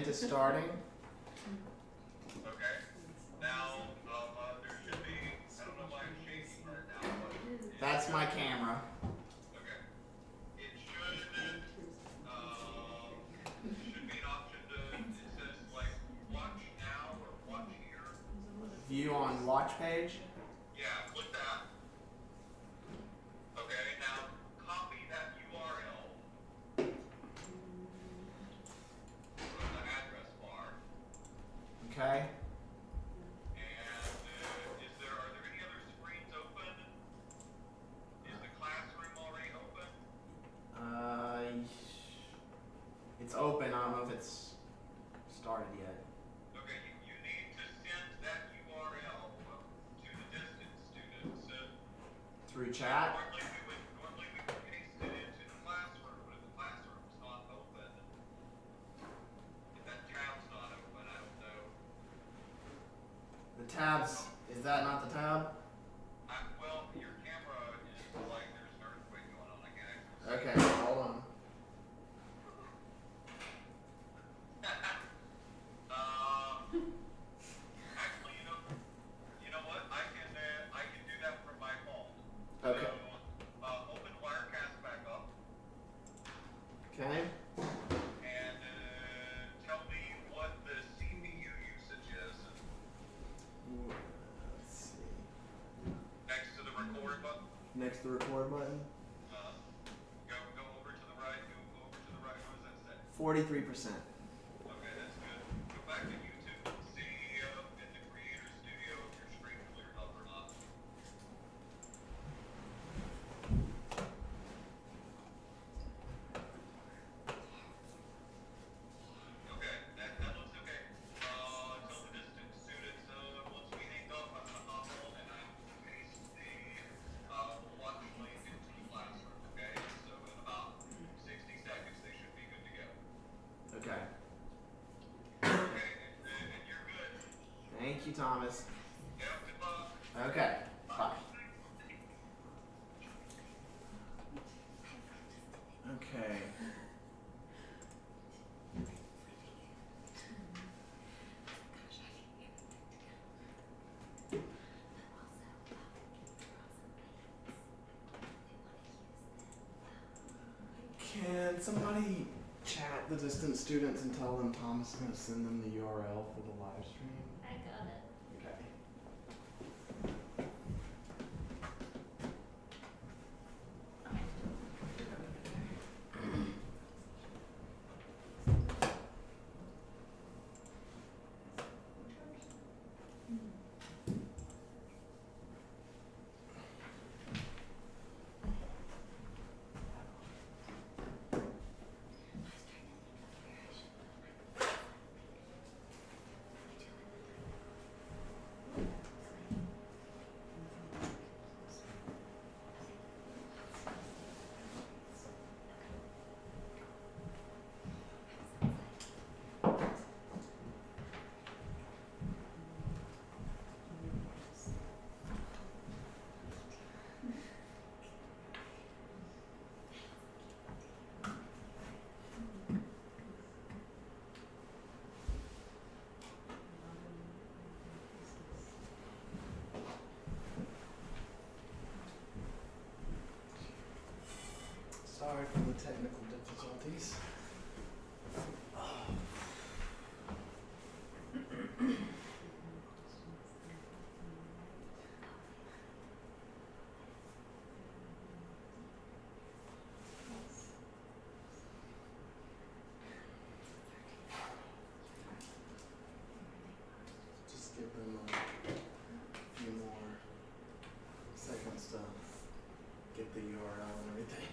event is starting. Okay. Now, there should be, I don't know why I'm shaking right now, but That's my camera. okay. It should be an option it says like watch now or watch here. View on watch page. Yeah, click that. Okay, now copy that URL from the address bar. Okay. Are there any other screens open? Is the classroom already open? It's open. I don't know if it's started yet. Okay, you need to send that URL to the distance students. Through chat. Normally we would paste it into the classroom, but if the classroom's not open, if that tab's not open, I don't know. The tabs. Is that not the tab? Well, your camera is like there's an earthquake going on. I can't actually see. Okay, hold on. Actually, you know what? I can do that from my phone. Okay. So, open Wirecast back up. Okay. And tell me what the CPU usage is. Let's see. Next to the record button. Next to the record button. Go over to the right. Go over to the right. What does that say? 43%. Okay, that's good. Go back to YouTube and see in the Creator Studio if your screen cleared up or not. Okay, that looks okay. Tell the distant students once we hang up, I'm gonna hop on and I will paste the watch link into the classroom. Okay, so in about 60 seconds they should be good to go. Okay. Okay, and you're good. Thank you, Thomas. Yeah, good luck. Okay. Bye. Okay. Can somebody chat the distant students and tell them Thomas is going to send them the URL for the live stream? I got it. Okay. Sorry for the technical difficulties. Just give them a few more seconds to get the URL and everything.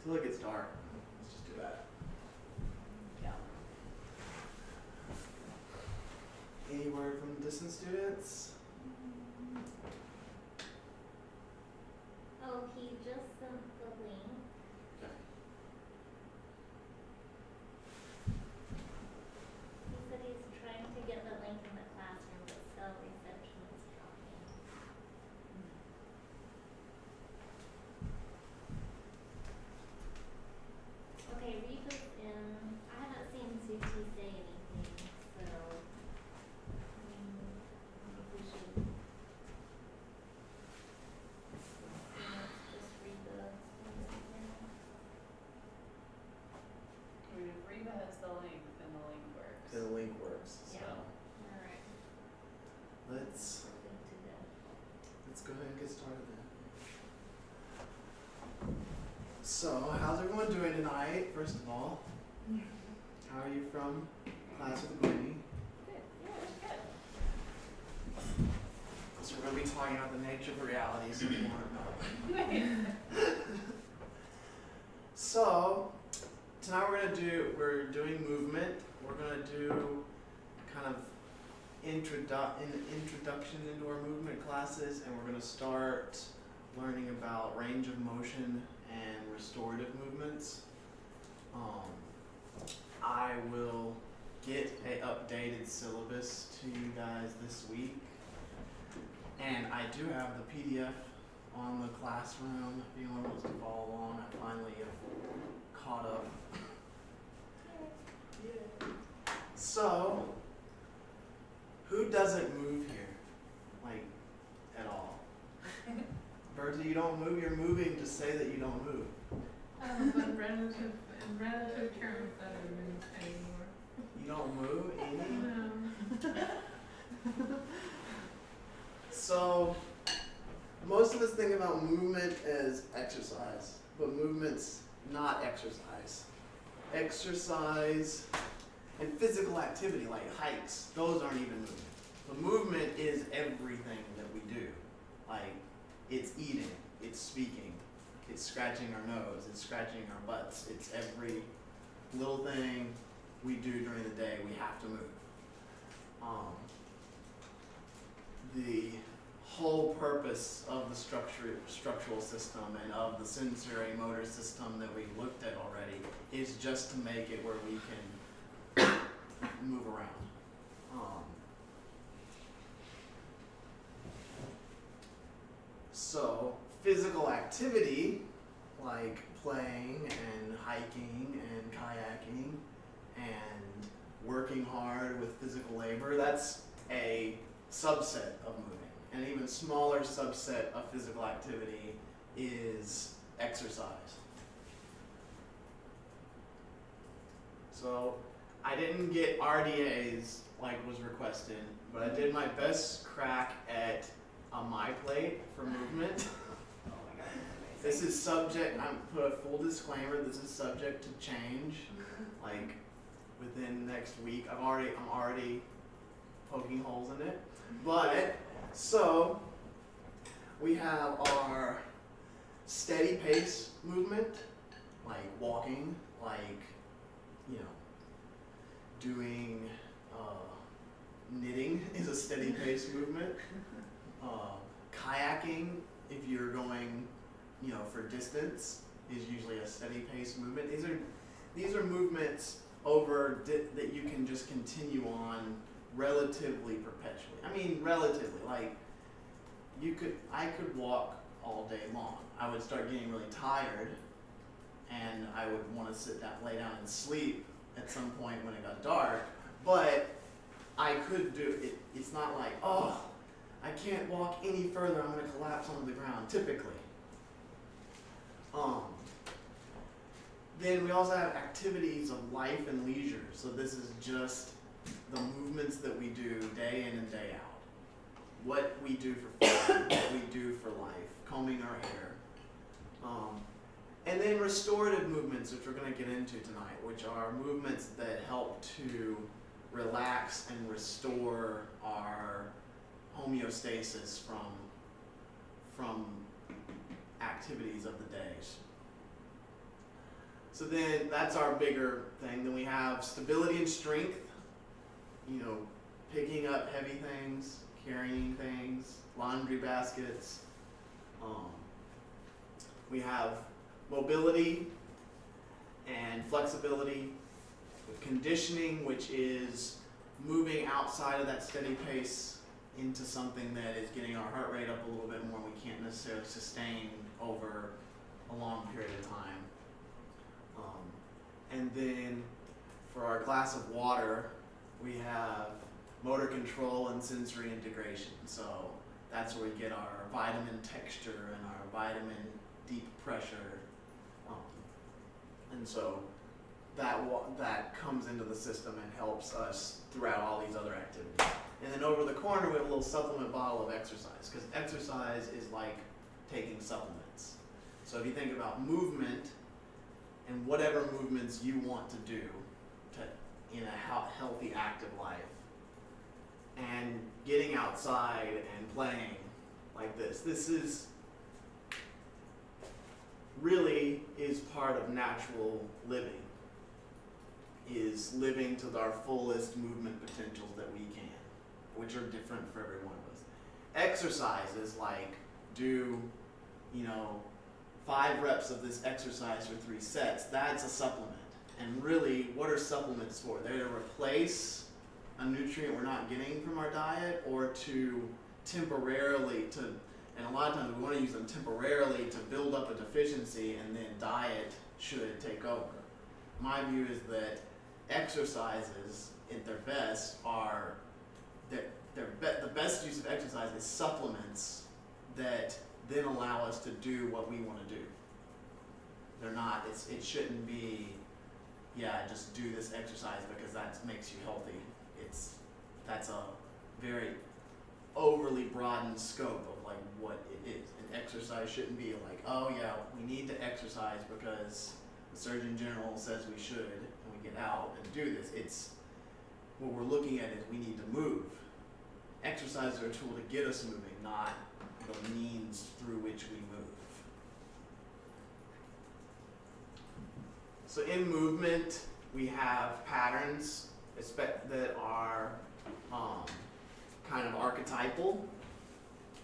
till it gets dark. Let's just do that. Yeah. Any word from the distant students? Oh, he just sent the link. Okay. He said he's trying to get the link in the classroom, but cell reception is dropping. Okay, Reba's in. I haven't seen Susie say anything, so I think we should. Let's just read the. I mean, if Reba has the link, then the link works. The link works. So Yeah. Alright, let's we're good to go. go ahead and get started then. So, how's everyone doing tonight? First of all, how are you from class with Gwenny? Good. Yeah, So we're gonna be talking about the nature of reality, so you want to know. So, tonight we're doing movement. We're gonna do kind of introduction into our movement classes, and we're gonna start learning about range of motion and restorative movements. I will get a updated syllabus to you guys this week, and I do have the PDF on the classroom if anyone wants to follow along. I finally have caught up. So, who doesn't move here? Like, at all? Bertie, you don't move, you're moving to say that you don't move. But in relative terms, I don't move anymore. You don't move, Amy? No. So, most of us think about movement as exercise, but movement's not exercise. Exercise and physical activity like hikes, those aren't even movement. But movement is everything that we do. Like, it's eating, it's speaking, it's scratching our nose, it's scratching our butts, it's every little thing we do during the day, we have to move. The whole purpose of the structural system and of the sensory motor system that we looked at already is just to make it where we can move around. So physical activity like playing and hiking and kayaking and working hard with physical labor, that's a subset of moving. An even smaller subset of physical activity is exercise. So I didn't get RDAs like was requested, but I did my best crack at a MyPlate for movement. Oh my god, that's This amazing. is subject, I'm put a full disclaimer, this is subject to change, like within next week. I'm already poking holes in it. But, so, we have our steady pace movement, like walking, like, you know, doing, knitting is a steady pace movement. Kayaking, if you're going, you know, for distance, is usually a steady pace movement. These are movements that you can just continue on relatively perpetually. I mean, relatively, like I could walk all day long. I would start getting really tired, and I would want to lay down and sleep at some point when it got dark. But I could do it. It's not like, oh, I can't walk any further, I'm going to collapse onto the ground, typically. Then we also have activities of life and leisure. So this is just the movements that we do day in and day out. What we do for fun, what we do for life, combing our hair. And then restorative movements, which we're going to get into tonight, which are movements that help to relax and restore our homeostasis from activities of the days. So then that's our bigger thing. Then we have stability and strength, picking up heavy things, carrying things, laundry baskets. We have mobility and flexibility, with conditioning, which is moving outside of that steady pace into something that is getting our heart rate up a little bit more. We can't necessarily sustain over a long period of time. And then for our glass of water, we have motor control and sensory integration. So that's where we get our vitamin texture and our vitamin deep pressure. And so that comes into the system and helps us throughout all these other activities. And then over the corner, we have a little supplement bottle of exercise, because exercise is like taking supplements. So if you think about movement and whatever movements you want to do in a healthy, active life, and getting outside and playing like this is really is part of natural living, is living to our fullest movement potentials that we can, which are different for every one of us. Exercises like do, 5 reps of this exercise for 3 sets, that's a supplement. And really, what are supplements for? They're to replace a nutrient we're not getting from our diet, or to temporarily, and a lot of times we want to use them temporarily to build up a deficiency, and then diet should take over. My view is that exercises at their best are, the best use of exercise is supplements that then allow us to do what we want to do. They're not, it shouldn't be, just do this exercise because that makes you healthy. That's a very overly broadened scope of like what it is. And exercise shouldn't be like, we need to exercise because the Surgeon General says we should, and we get out and do this. It's, what we're looking at is we need to move. Exercise are a tool to get us moving, not the means through which we move. So in movement, we have patterns that are kind of archetypal.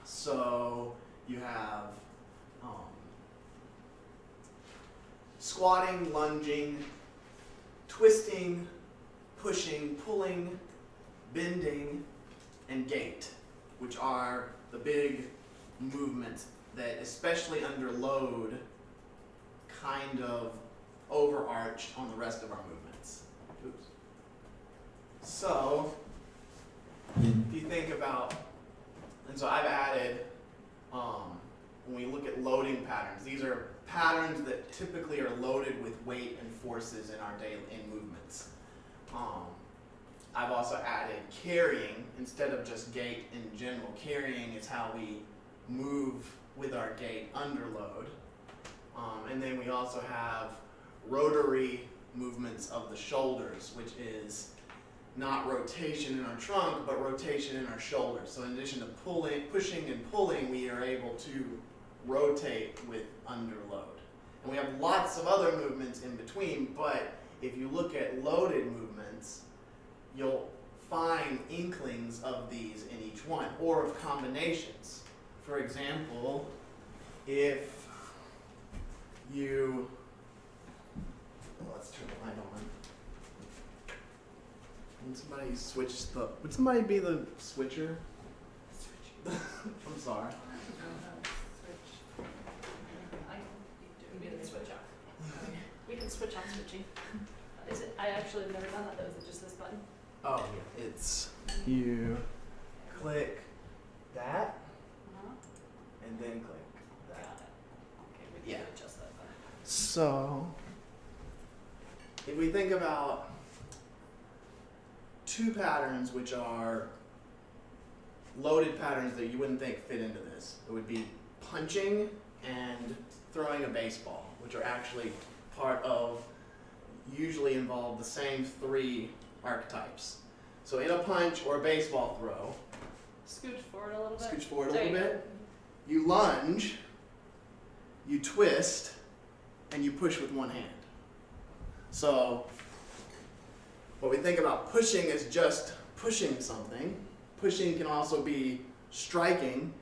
So you have squatting, lunging, twisting, pushing, pulling, bending, and gait, which are the big movements that, especially under load, kind of overarch on the rest of our movements. Oops. So, if you think about, and so I've added, when we look at loading patterns, these are patterns that typically are loaded with weight and forces in our daily movements. I've also added carrying instead of just gait in general. Carrying is how we move with our gait under load. And then we also have rotary movements of the shoulders, which is not rotation in our trunk, but rotation in our shoulders. So in addition to pushing and pulling, we are able to rotate with under load. And we have lots of other movements in between, but if you look at loaded movements, you'll find inklings of these in each one, or of combinations. For example, if you, let's turn the light on. Would somebody be the switcher? I'm sorry. We can switch off. We can switch on switching. Is it? I actually have never done that. Though. Is it just this button? Oh, yeah. It's you click that and then click that. Got it. Okay, we can adjust that button. So, if we think about 2 patterns which are loaded patterns that you wouldn't think fit into this, it would be punching and throwing a baseball, which are actually part of, usually involve the same 3 archetypes. So in a punch or a baseball throw, Scooch forward a little bit. scooch forward a There little you go. bit, you lunge, you twist, and you push with one hand. So what we think about pushing is just pushing something. Pushing can also be striking,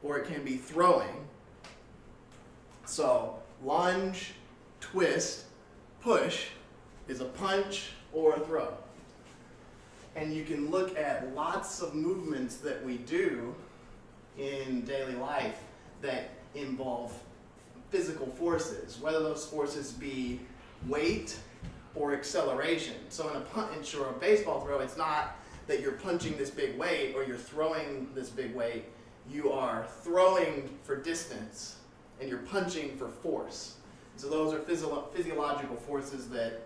or it can be throwing. So lunge, twist, push is a punch or a throw. And you can look at lots of movements that we do in daily life that involve physical forces, whether those forces be weight or acceleration. So in a punch or a baseball throw, it's not that you're punching this big weight or you're throwing this big weight. You are throwing for distance and you're punching for force. So those are physiological forces that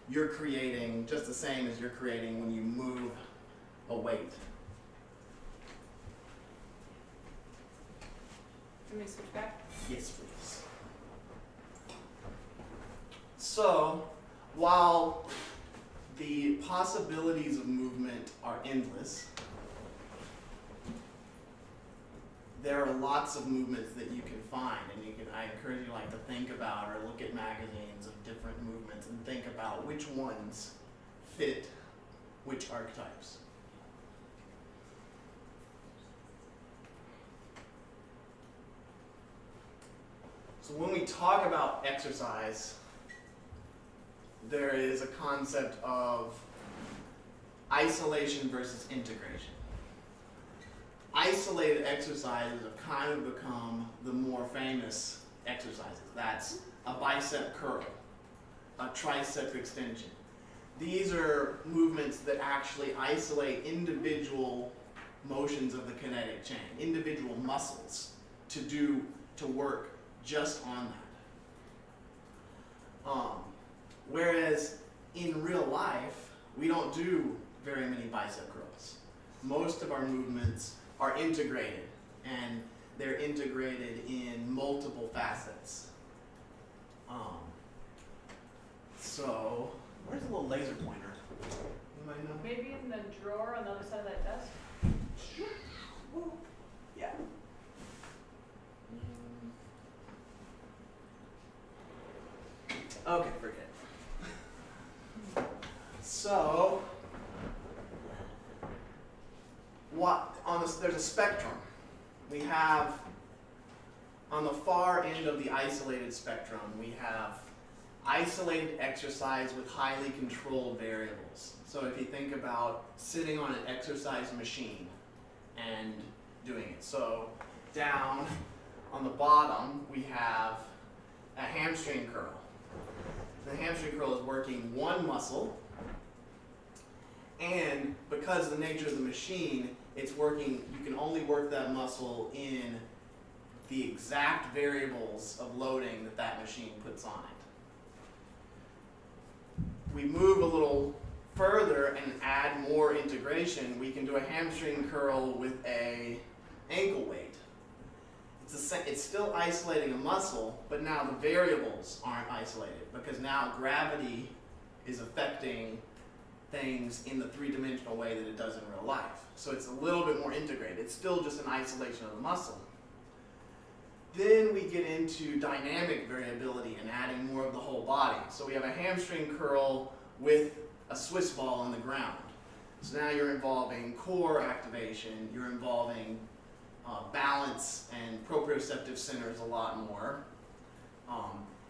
you're creating just the same as you're creating when you move a weight. Can we switch back? Yes, please. So, while the possibilities of movement are endless, there are lots of movements that you can find, and I encourage you to think about or look at magazines of different movements and think about which ones fit which archetypes. So when we talk about exercise, there is a concept of isolation versus integration. Isolated exercises have kind of become the more famous exercises. That's a bicep curl, a tricep extension. These are movements that actually isolate individual motions of the kinetic chain, individual muscles to work just on that. Whereas in real life, we don't do very many bicep curls. Most of our movements are integrated, and they're integrated in multiple facets. So, where's the little laser pointer? Anybody know? Maybe in the drawer on the other side of that desk? Yeah. Okay, forget it. So, there's a spectrum. We have, on the far end of the isolated spectrum, we have isolated exercise with highly controlled variables. So if you think about sitting on an exercise machine and doing it. So down on the bottom, we have a hamstring curl. The hamstring curl is working one muscle, and because of the nature of the machine, it's working, you can only work that muscle in the exact variables of loading that machine puts on it. We move a little further and add more integration. We can do a hamstring curl with a ankle weight. It's still isolating a muscle, but now the variables aren't isolated because now gravity is affecting things in the three-dimensional way that it does in real life. So it's a little bit more integrated. It's still just an isolation of the muscle. Then we get into dynamic variability and adding more of the whole body. So we have a hamstring curl with a Swiss ball on the ground. So now you're involving core activation, you're involving balance and proprioceptive centers a lot more.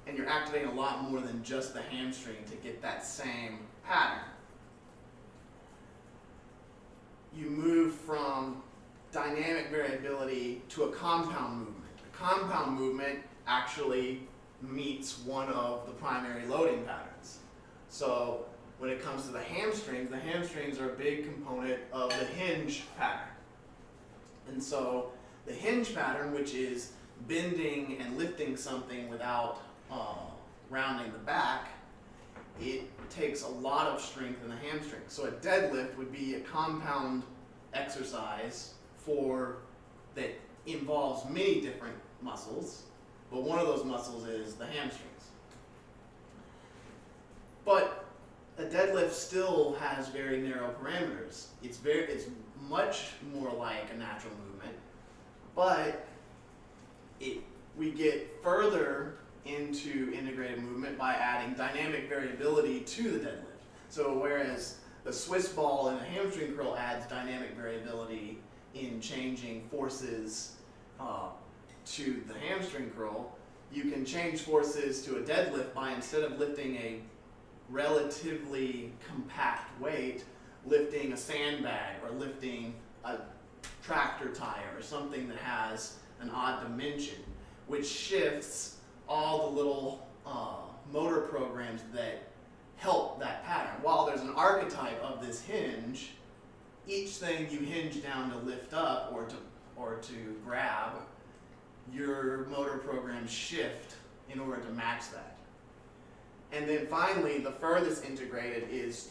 And you're activating a lot more than just the hamstring to get that same pattern. You move from dynamic variability to a compound movement. A compound movement actually meets one of the primary loading patterns. So when it comes to the hamstrings are a big component of the hinge pattern. And so the hinge pattern, which is bending and lifting something without rounding the back, it takes a lot of strength in the hamstring. So a deadlift would be a compound exercise that involves many different muscles, but one of those muscles is the hamstrings. But a deadlift still has very narrow parameters. It's much more like a natural movement, but we get further into integrated movement by adding dynamic variability to the deadlift. So whereas the Swiss ball and the hamstring curl adds dynamic variability in changing forces to the hamstring curl, you can change forces to a deadlift by, instead of lifting a relatively compact weight, lifting a sandbag or lifting a tractor tire or something that has an odd dimension, which shifts all the little motor programs that help that pattern. While there's an archetype of this hinge, each thing you hinge down to lift up or to grab, your motor programs shift in order to match that. And then finally, the furthest integrated is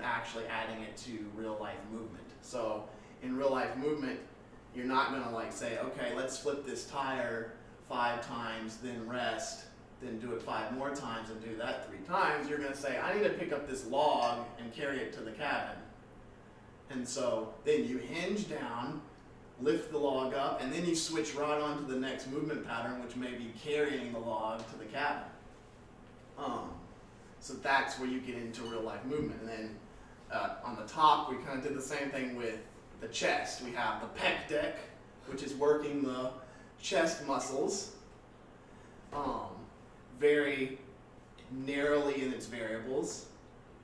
actually adding it to real life movement. So in real life movement, you're not gonna say, okay, let's flip this tire 5 times, then rest, then do it 5 more times and do that 3 times. You're gonna say, I need to pick up this log and carry it to the cabin. And so then you hinge down, lift the log up, and then you switch right on to the next movement pattern, which may be carrying the log to the cabin. So that's where you get into real life movement. And then on the top, we kind of did the same thing with the chest. We have the pec deck, which is working the chest muscles very narrowly in its variables.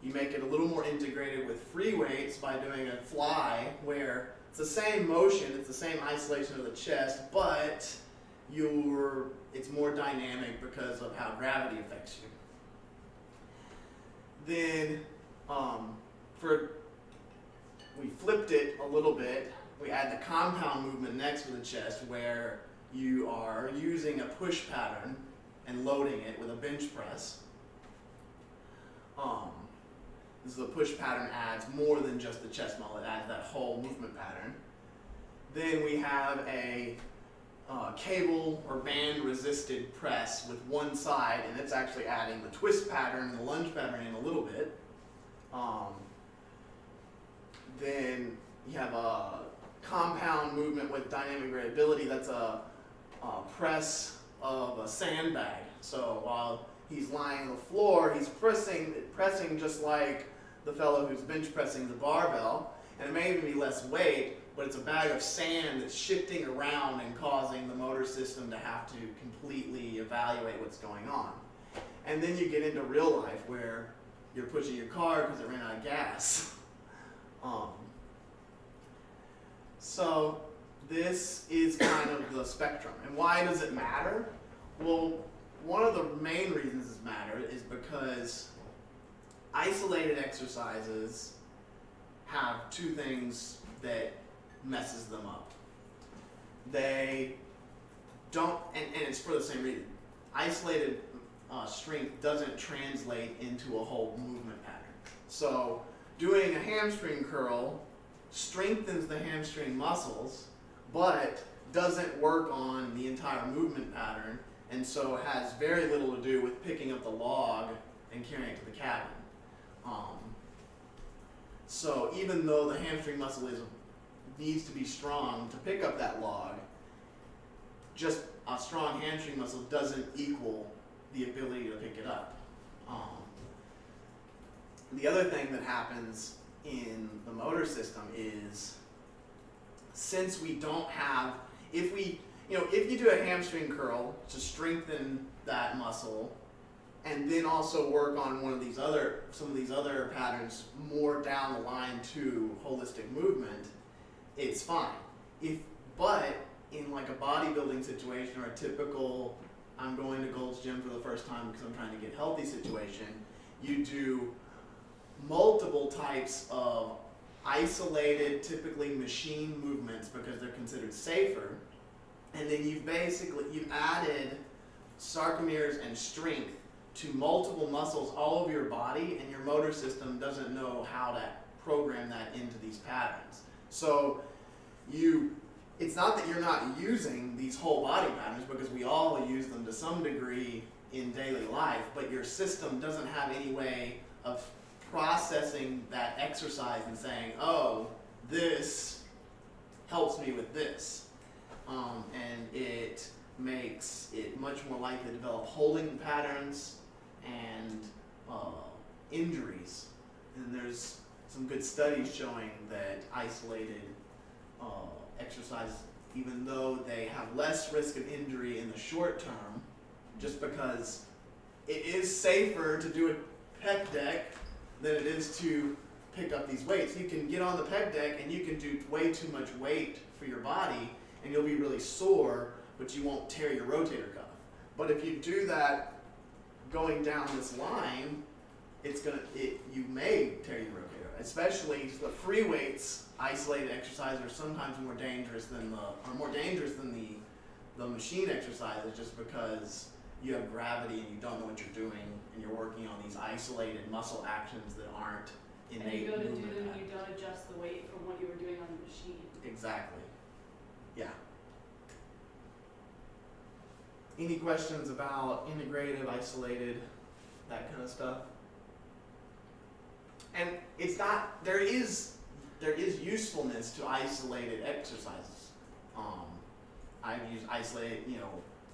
You make it a little more integrated with free weights by doing a fly, where it's the same motion, it's the same isolation of the chest, but it's more dynamic because of how gravity affects you. Then we flipped it a little bit. We add the compound movement next to the chest, where you are using a push pattern and loading it with a bench press. This is the push pattern adds more than just the chest muscle, it adds that whole movement pattern. Then we have a cable or band resisted press with one side, and it's actually adding the twist pattern and the lunge pattern in a little bit. Then you have a compound movement with dynamic variability. That's a press of a sandbag. So while he's lying on the floor, he's pressing just like the fellow who's bench pressing the barbell, and it may even be less weight, but it's a bag of sand that's shifting around and causing the motor system to have to completely evaluate what's going on. And then you get into real life where you're pushing your car because it ran out of gas. So this is kind of the spectrum. And why does it matter? Well, one of the main reasons it matters is because isolated exercises have 2 things that messes them up. They don't, and it's for the same reason. Isolated strength doesn't translate into a whole movement pattern. So doing a hamstring curl strengthens the hamstring muscles, but doesn't work on the entire movement pattern, and so has very little to do with picking up the log and carrying it to the cabin. So even though the hamstring muscle needs to be strong to pick up that log, just a strong hamstring muscle doesn't equal the ability to pick it up. The other thing that happens in the motor system is, since we don't have, if you do a hamstring curl to strengthen that muscle, and then also work on some of these other patterns more down the line to holistic movement, it's fine. But in like a bodybuilding situation or a typical I'm going to Gold's Gym for the first time because I'm trying to get healthy situation, you do multiple types of isolated, typically machine movements because they're considered safer, and then you've added sarcomeres and strength to multiple muscles all over your body, and your motor system doesn't know how to program that into these patterns. So it's not that you're not using these whole body patterns, because we all use them to some degree in daily life, but your system doesn't have any way of processing that exercise and saying, oh, this helps me with this. And it makes it much more likely to develop holding patterns and injuries. And there's some good studies showing that isolated exercise, even though they have less risk of injury in the short term, just because it is safer to do a pec deck than it is to pick up these weights. You can get on the pec deck and you can do way too much weight for your body and you'll be really sore, but you won't tear your rotator cuff. But if you do that going down this line, you may tear your rotator, especially the free weights. Isolated exercises are sometimes more dangerous than the machine exercises, just because you have gravity and you don't know what you're doing, and you're working on these isolated muscle actions that aren't innate And you go to do movement them and patterns. you don't adjust the weight from what you were doing on the machine. Exactly. Yeah. Any questions about integrative, isolated, that kind of stuff? And it's not, there is usefulness to isolated exercises. I've used isolated,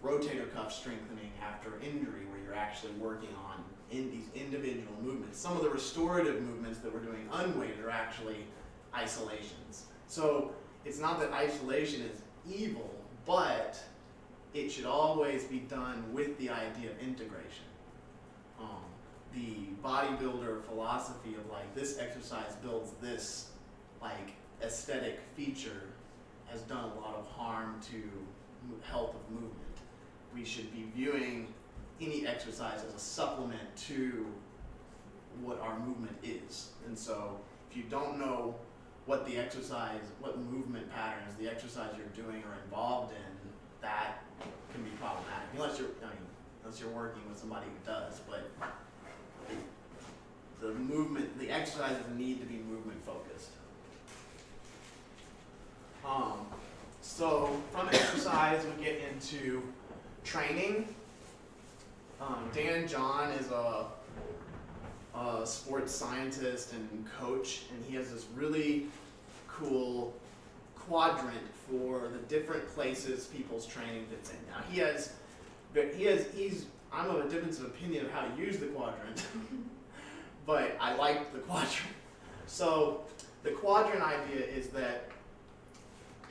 rotator cuff strengthening after injury, where you're actually working on in these individual movements. Some of the restorative movements that we're doing unweighted are actually isolations. So it's not that isolation is evil, but it should always be done with the idea of integration. The bodybuilder philosophy of like, this exercise builds this like aesthetic feature has done a lot of harm to health of movement. We should be viewing any exercise as a supplement to what our movement is. And so if you don't know what the exercise, what movement patterns the exercise you're doing are involved in, that can be problematic. Unless you're working with somebody who does, but the exercises need to be movement focused. So from exercise we get into training. Dan John is a sports scientist and coach, and he has this really cool quadrant for the different places people's training fits in. Now I'm of a difference of opinion of how to use the quadrant, but I like the quadrant. So the quadrant idea is that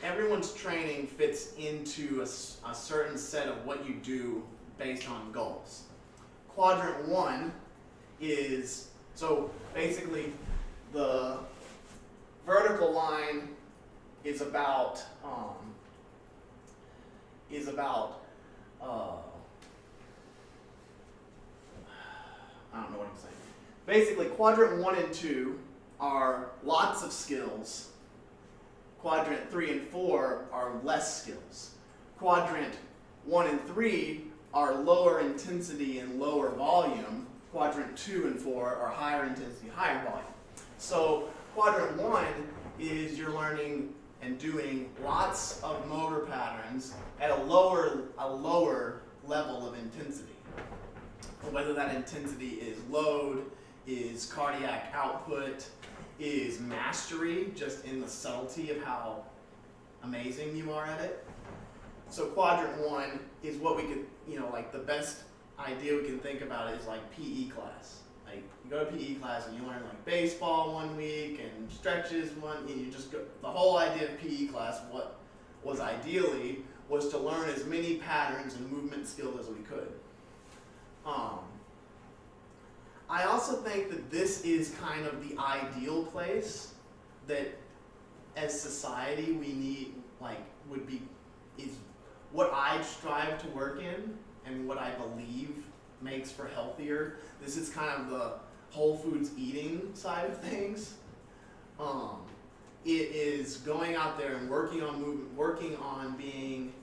everyone's training fits into a certain set of what you do based on goals. Quadrant 1 is, so basically the vertical line is about I don't know what I'm saying. Basically, quadrant 1 and 2 are lots of skills. Quadrant 3 and 4 are less skills. Quadrant 1 and 3 are lower intensity and lower volume. Quadrant 2 and 4 are higher intensity, higher volume. So quadrant 1 is you're learning and doing lots of motor patterns at a lower level of intensity. Whether that intensity is load, is cardiac output, is mastery, just in the subtlety of how amazing you are at it. So quadrant 1 is what we could, like the best idea we can think about is like PE class. Like you go to PE class and you learn like baseball 1 week and stretches and you just go, the whole idea of PE class, what was ideally, was to learn as many patterns and movement skills as we could. I also think that this is kind of the ideal place that as society we need, is what I strive to work in and what I believe makes for healthier. This is kind of the whole foods eating side of things. It is going out there and working on movement, working on being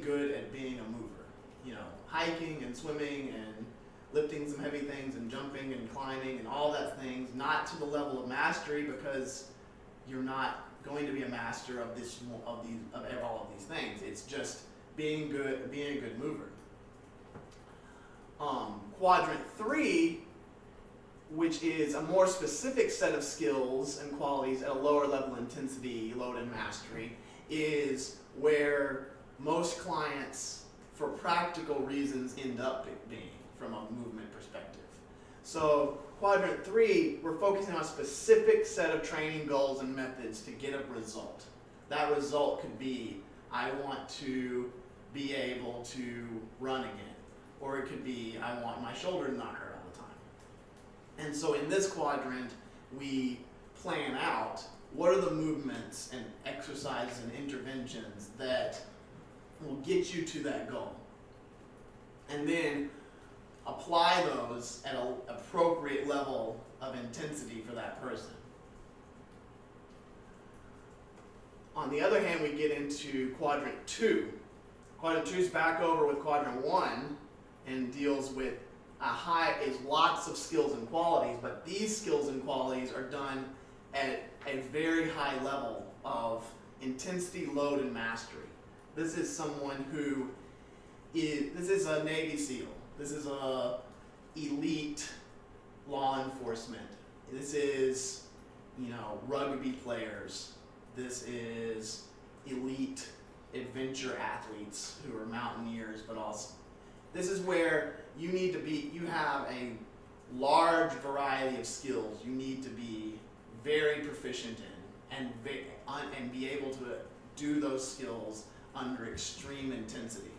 good at being a mover. Hiking and swimming and lifting some heavy things and jumping and climbing and all that things, not to the level of mastery, because you're not going to be a master of all of these things. It's just being a good mover. Quadrant 3, which is a more specific set of skills and qualities at a lower level intensity, load and mastery, is where most clients, for practical reasons, end up being from a movement perspective. So quadrant 3, we're focusing on a specific set of training goals and methods to get a result. That result could be, I want to be able to run again. Or it could be, I want my shoulder to not hurt all the time. And so in this quadrant, we plan out what are the movements and exercises and interventions that will get you to that goal. And then apply those at an appropriate level of intensity for that person. On the other hand, we get into quadrant 2. Quadrant 2 is back over with quadrant 1 and deals with is lots of skills and qualities, but these skills and qualities are done at a very high level of intensity, load, and mastery. This is someone who this is a Navy SEAL. This is a elite law enforcement. This is, rugby players. This is elite adventure athletes who are mountaineers, but also this is where you have a large variety of skills you need to be very proficient in and be able to do those skills under extreme intensity.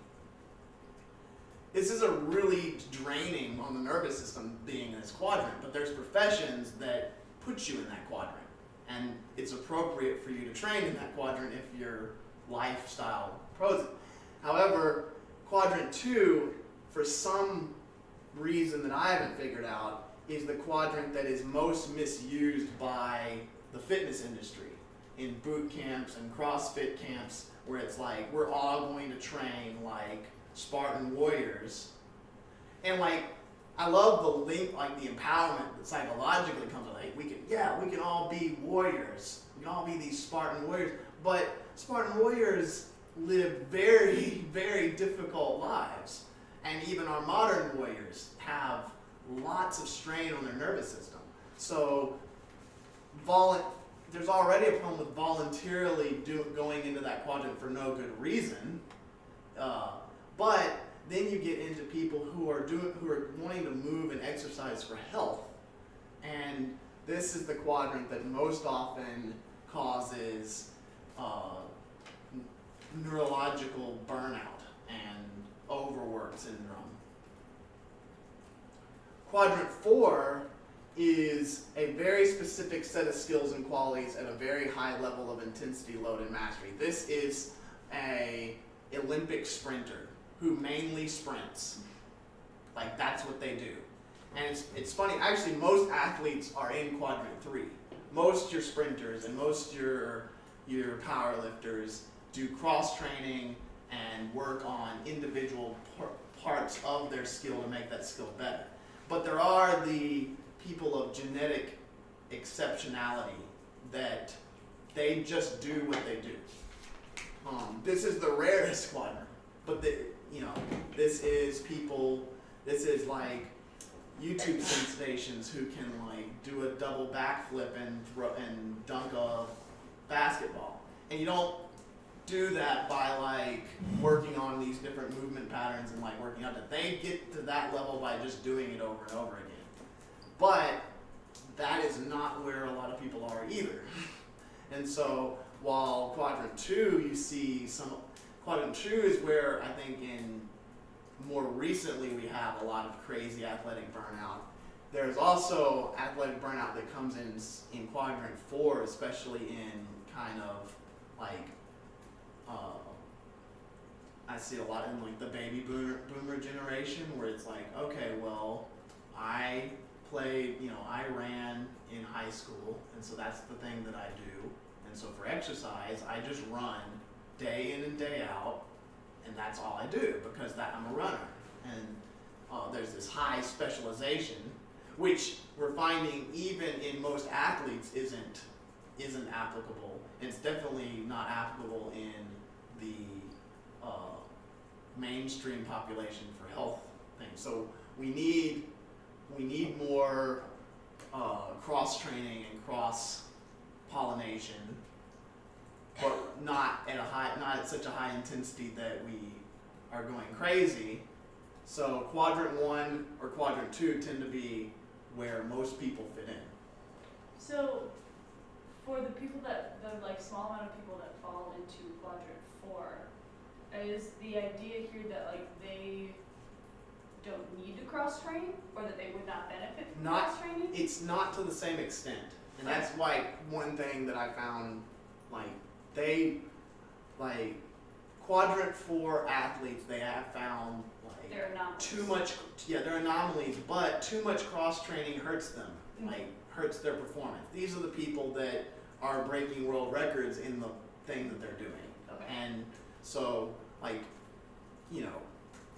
This is a really draining on the nervous system being in this quadrant, but there's professions that put you in that quadrant. And it's appropriate for you to train in that quadrant if your lifestyle pros it. However, quadrant 2, for some reason that I haven't figured out, is the quadrant that is most misused by the fitness industry in boot camps and CrossFit camps, where it's like, we're all going to train like Spartan warriors. And I love the link, the empowerment that psychologically comes with we can all be warriors. We can all be these Spartan warriors. But Spartan warriors live very, very difficult lives. And even our modern warriors have lots of strain on their nervous system. So there's already a problem with voluntarily going into that quadrant for no good reason. But then you get into people who are wanting to move and exercise for health, and this is the quadrant that most often causes neurological burnout and overwork syndrome. Quadrant 4 is a very specific set of skills and qualities at a very high level of intensity, load, and mastery. This is an Olympic sprinter who mainly sprints. That's what they do. And it's funny, actually most athletes are in quadrant 3. Most your sprinters and most your power lifters do cross training and work on individual parts of their skill to make that skill better. But there are the people of genetic exceptionality that they just do what they do. This is the rarest quadrant, but this is like YouTube sensations who can do a double backflip and dunk a basketball. And you don't do that by working on these different movement patterns and working out that. They get to that level by just doing it over and over again. But that is not where a lot of people are either. And so while quadrant 2, you see quadrant 2 is where I think more recently we have a lot of crazy athletic burnout. There's also athletic burnout that comes in quadrant 4, especially in I see a lot in the baby boomer generation, where it's okay, well, I played, I ran in high school, and so that's the thing that I do. And so for exercise, I just run day in and day out, and that's all I do because I'm a runner. And there's this high specialization, which we're finding even in most athletes isn't applicable. It's definitely not applicable in the mainstream population for health things. So we need more cross training and cross pollination. but not at such a high intensity that we are going crazy. So quadrant 1 or quadrant 2 tend to be where most people fit in. So, for the people the like small amount of people that fall into quadrant 4, is the idea here that like they don't need to cross train, or that they would not benefit from Not- cross training? It's not to the same extent, and that's why one thing that I found, like quadrant 4 athletes, they have found like They're anomalies. they're anomalies, but too much cross training hurts them, Mhm. like hurts their performance. These are the people that are breaking world records in the thing that they're doing. Okay. And so, like, you know,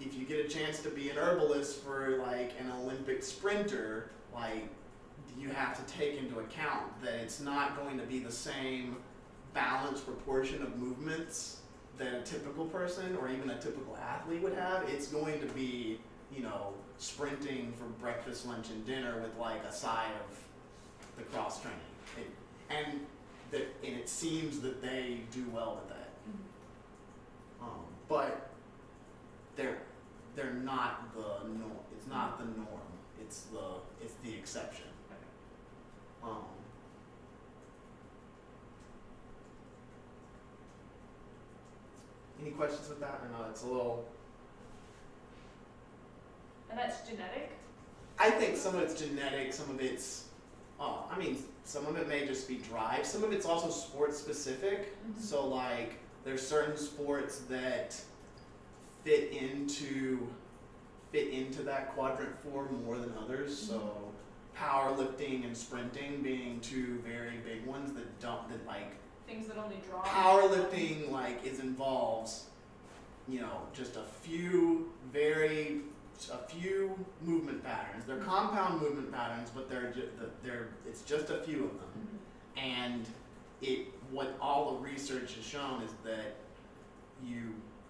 if you get a chance to be an herbalist for like an Olympic sprinter, like, you have to take into account that it's not going to be the same balanced proportion of movements that a typical person or even a typical athlete would have. It's going to be, you know, sprinting for breakfast, lunch, and dinner with like a side of the cross training. And it seems that they do well with that. Mhm. But they're not the norm. It's not the norm. It's the exception. Any questions with that? I know it's a little. And that's genetic? I think some of it's genetic, some of it's, some of it may just be drive. Some of it's also sports specific. Mhm. So like, there's certain sports that fit into that quadrant 4 more than others. So powerlifting and sprinting being two very big ones that like, Things that only draw. powerlifting like involves, you know, just a few movement patterns. They're compound movement patterns, but it's just a few of them. Mhm. And what all the research has shown is that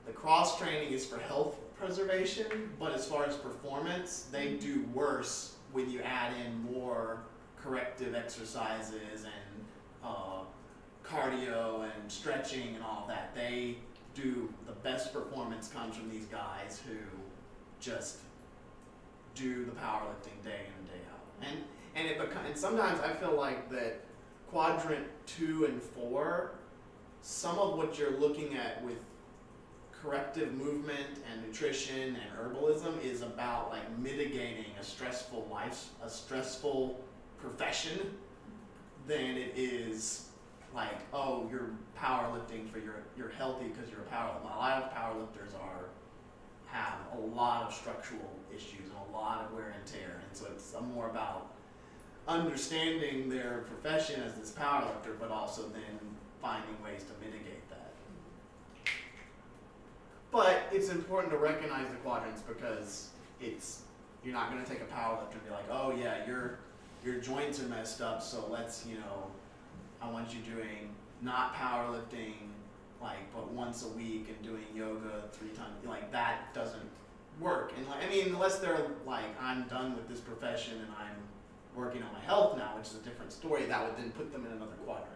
the cross training is for health preservation, but as far as performance, they do worse when you add in more corrective exercises and cardio and stretching and all that. They do, the best performance comes from these guys who just do the powerlifting day in and day out. And sometimes I feel like that quadrant 2 and 4, some of what you're looking at with corrective movement and nutrition and herbalism is about like mitigating a stressful profession than it is like, oh, you're powerlifting for you're healthy because you're a powerlifter. A lot of powerlifters have a lot of structural issues and a lot of wear and tear, and so it's more about understanding their profession as this powerlifter, but also then finding ways to mitigate that. But it's important to recognize the quadrants because you're not going to take a powerlifter and be like, oh yeah, your joints are messed up, so let's, I want you doing not powerlifting, like, but once a week and doing yoga 3 times, like that doesn't work. And unless they're like, I'm done with this profession and I'm working on my health now, which is a different story, that would then put them in another quadrant.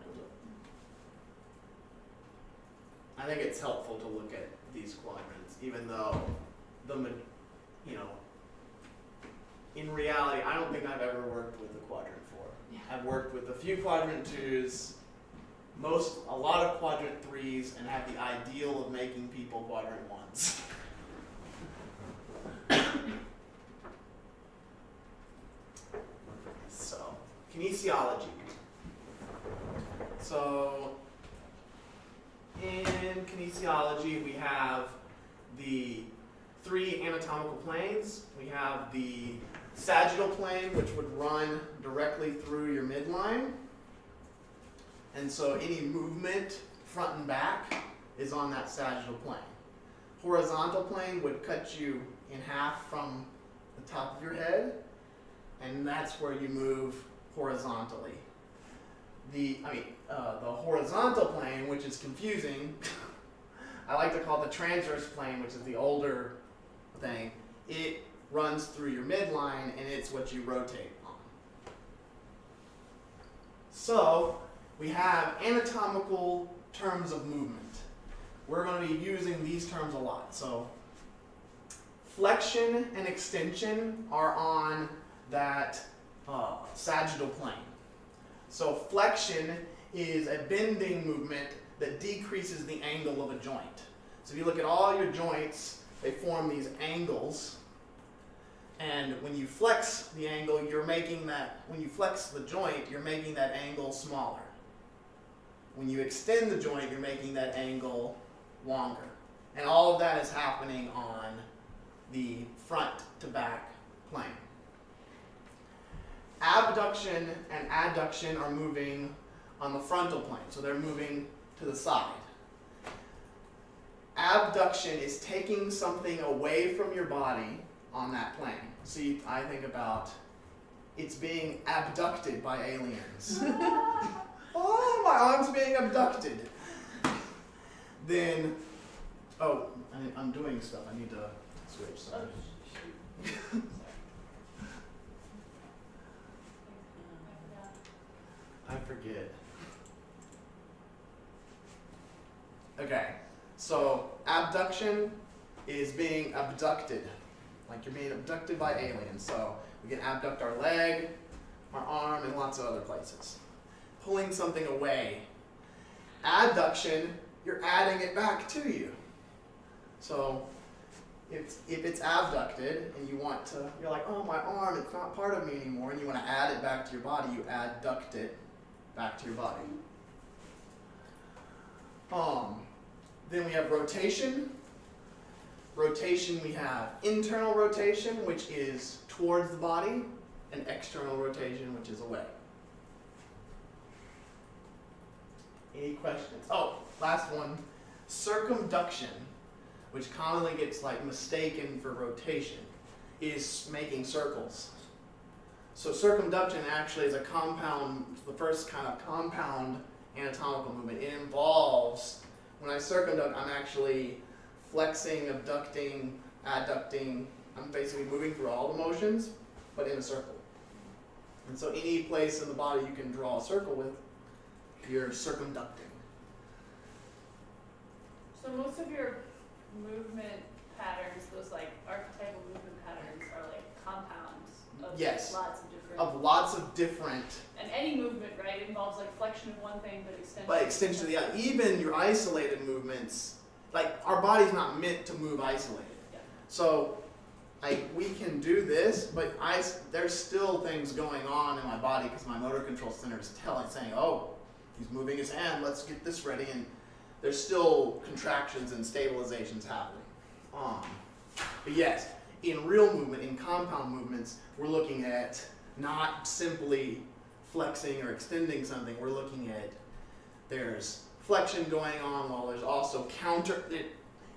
I think it's helpful to look at these quadrants, even though in reality, I don't think I've ever worked with a quadrant 4. Yeah. I've worked with a few quadrant 2s, a lot of quadrant 3s, and have the ideal of making people quadrant 1s. So, kinesiology. So, in kinesiology, we have the 3 anatomical planes. We have the sagittal plane, which would run directly through your midline. And so any movement front and back is on that sagittal plane. Horizontal plane would cut you in half from the top of your head, and that's where you move horizontally. The horizontal plane, which is confusing, I like to call it the transverse plane, which is the older thing. It runs through your midline, and it's what you rotate on. So we have anatomical terms of movement. We're going to be using these terms a lot. So flexion and extension are on that sagittal plane. So flexion is a bending movement that decreases the angle of a joint. So if you look at all your joints, they form these angles. And when you flex the angle, when you flex the joint, you're making that angle smaller. When you extend the joint, you're making that angle longer. And all of that is happening on the front to back plane. Abduction and adduction are moving on the frontal plane, so they're moving to the side. Abduction is taking something away from your body on that plane. So I think about it's being abducted by aliens. Oh, my arm's being abducted. Then, I'm doing stuff. I need to switch. Sorry. Oh, shoot. I forget. Okay, so abduction is being abducted. Like you're being abducted by aliens. So we can abduct our leg, our arm, and lots of other places. Pulling something away. Adduction, you're adding it back to you. So if it's abducted and you're like, oh, my arm, it's not part of me anymore, and you want to add it back to your body, you adduct it back to your body. Then we have rotation. Rotation, we have internal rotation, which is towards the body, and external rotation, which is away. Any questions? Oh, last one. Circumduction, which commonly gets mistaken for rotation, is making circles. So circumduction actually is the first kind of compound anatomical movement. It involves, when I circumduct, I'm actually flexing, abducting, adducting. I'm basically moving through all the motions, but in a circle. And so any place in the body you can draw a circle with, you're circumducting. So most of your movement patterns, those archetypal movement patterns, are compounds of Yes. lots of different. Of lots of different, And any movement, right, involves flexion of one thing, but extension. but extension of the other. Even your isolated movements, our body's not meant to move isolated. Yeah. So, we can do this, but there's still things going on in my body because my motor control center is saying, oh, he's moving his hand, let's get this ready, and there's still contractions and stabilizations happening. But yes, in real movement, in compound movements, we're looking at not simply flexing or extending something, we're looking at there's flexion going on while there's also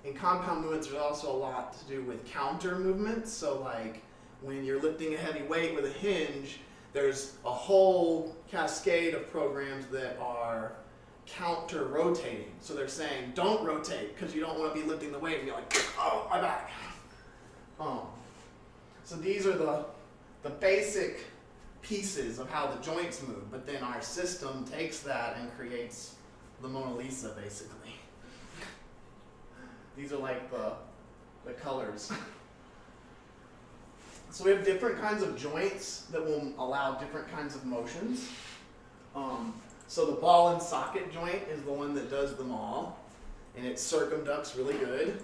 in compound movements there's also a lot to do with counter movements. So when you're lifting a heavy weight with a hinge, there's a whole cascade of programs that are counter rotating. So they're saying don't rotate because you don't want to be lifting the weight and you're like, oh, my back. So these are the basic pieces of how the joints move, but then our system takes that and creates the Mona Lisa, basically. These are the colors. So we have different kinds of joints that will allow different kinds of motions. So the ball and socket joint is the one that does them all, and it circumducts really good.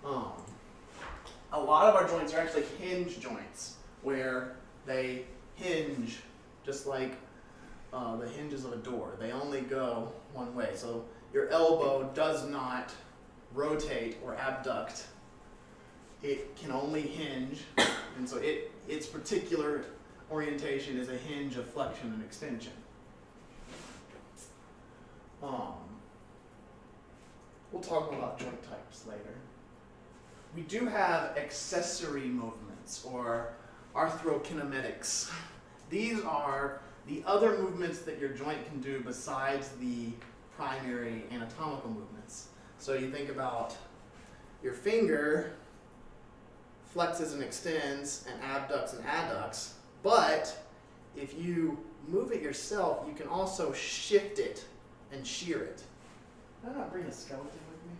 A lot of our joints are actually hinge joints, where they hinge just like the hinges of a door. They only go one way. So your elbow does not rotate or abduct. It can only hinge, and so its particular orientation is a hinge of flexion and extension. We'll talk about joint types later. We do have accessory movements, or arthrokinematics. These are the other movements that your joint can do besides the primary anatomical movements. So you think about your finger flexes and extends and abducts and adducts, but if you move it yourself, you can also shift it and shear it. Did I not bring a skeleton with me?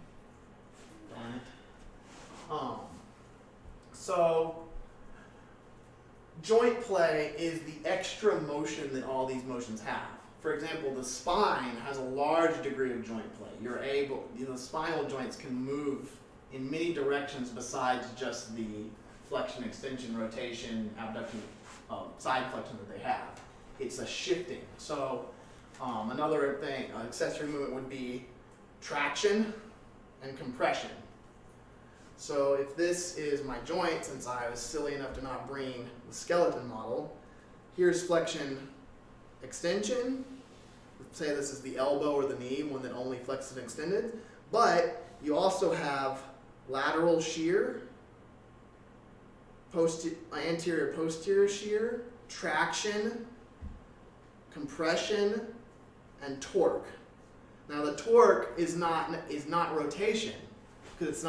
Darn it. So joint play is the extra motion that all these motions have. For example, the spine has a large degree of joint play. The spinal joints can move in many directions besides just the flexion, extension, rotation, abduction, side flexion that they have. It's a shifting. So another thing, accessory movement would be traction and compression. So if this is my joint, since I was silly enough to not bring the skeleton model, here's flexion, extension. Say this is the elbow or the knee, one that only flexed and extended. But you also have lateral shear, anterior posterior shear, traction, compression, and torque. Now the torque is not rotation, because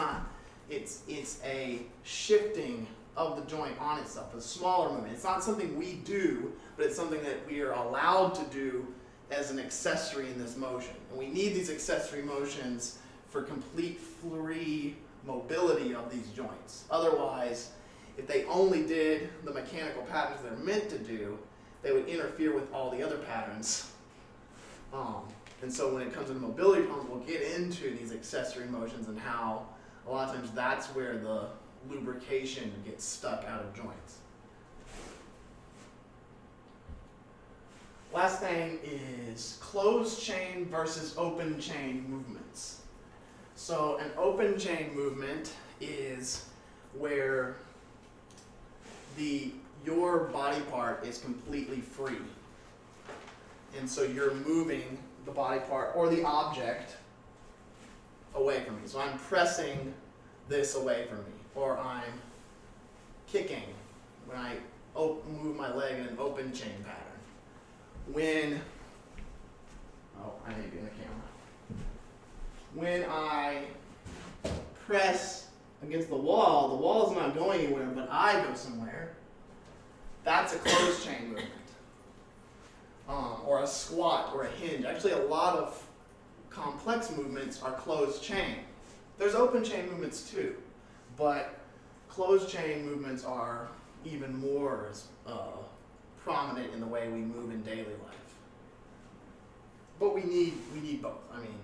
it's a shifting of the joint on itself, a smaller movement. It's not something we do, but it's something that we are allowed to do as an accessory in this motion. And we need these accessory motions for complete free mobility of these joints. Otherwise, if they only did the mechanical patterns they're meant to do, they would interfere with all the other patterns. And so when it comes to mobility problems, we'll get into these accessory motions and how a lot of times that's where the lubrication gets stuck out of joints. Last thing is closed chain versus open chain movements. So an open chain movement is where your body part is completely free. And so you're moving the body part or the object away from me. So I'm pressing this away from me, or I'm kicking when I move my leg in an open chain pattern. I need to be in the camera. When I press against the wall is not going anywhere, but I go somewhere. That's a closed chain movement. Or a squat or a hinge. Actually, a lot of complex movements are closed chain. There's open chain movements too, but closed chain movements are even more prominent in the way we move in daily life. But we need both. I mean,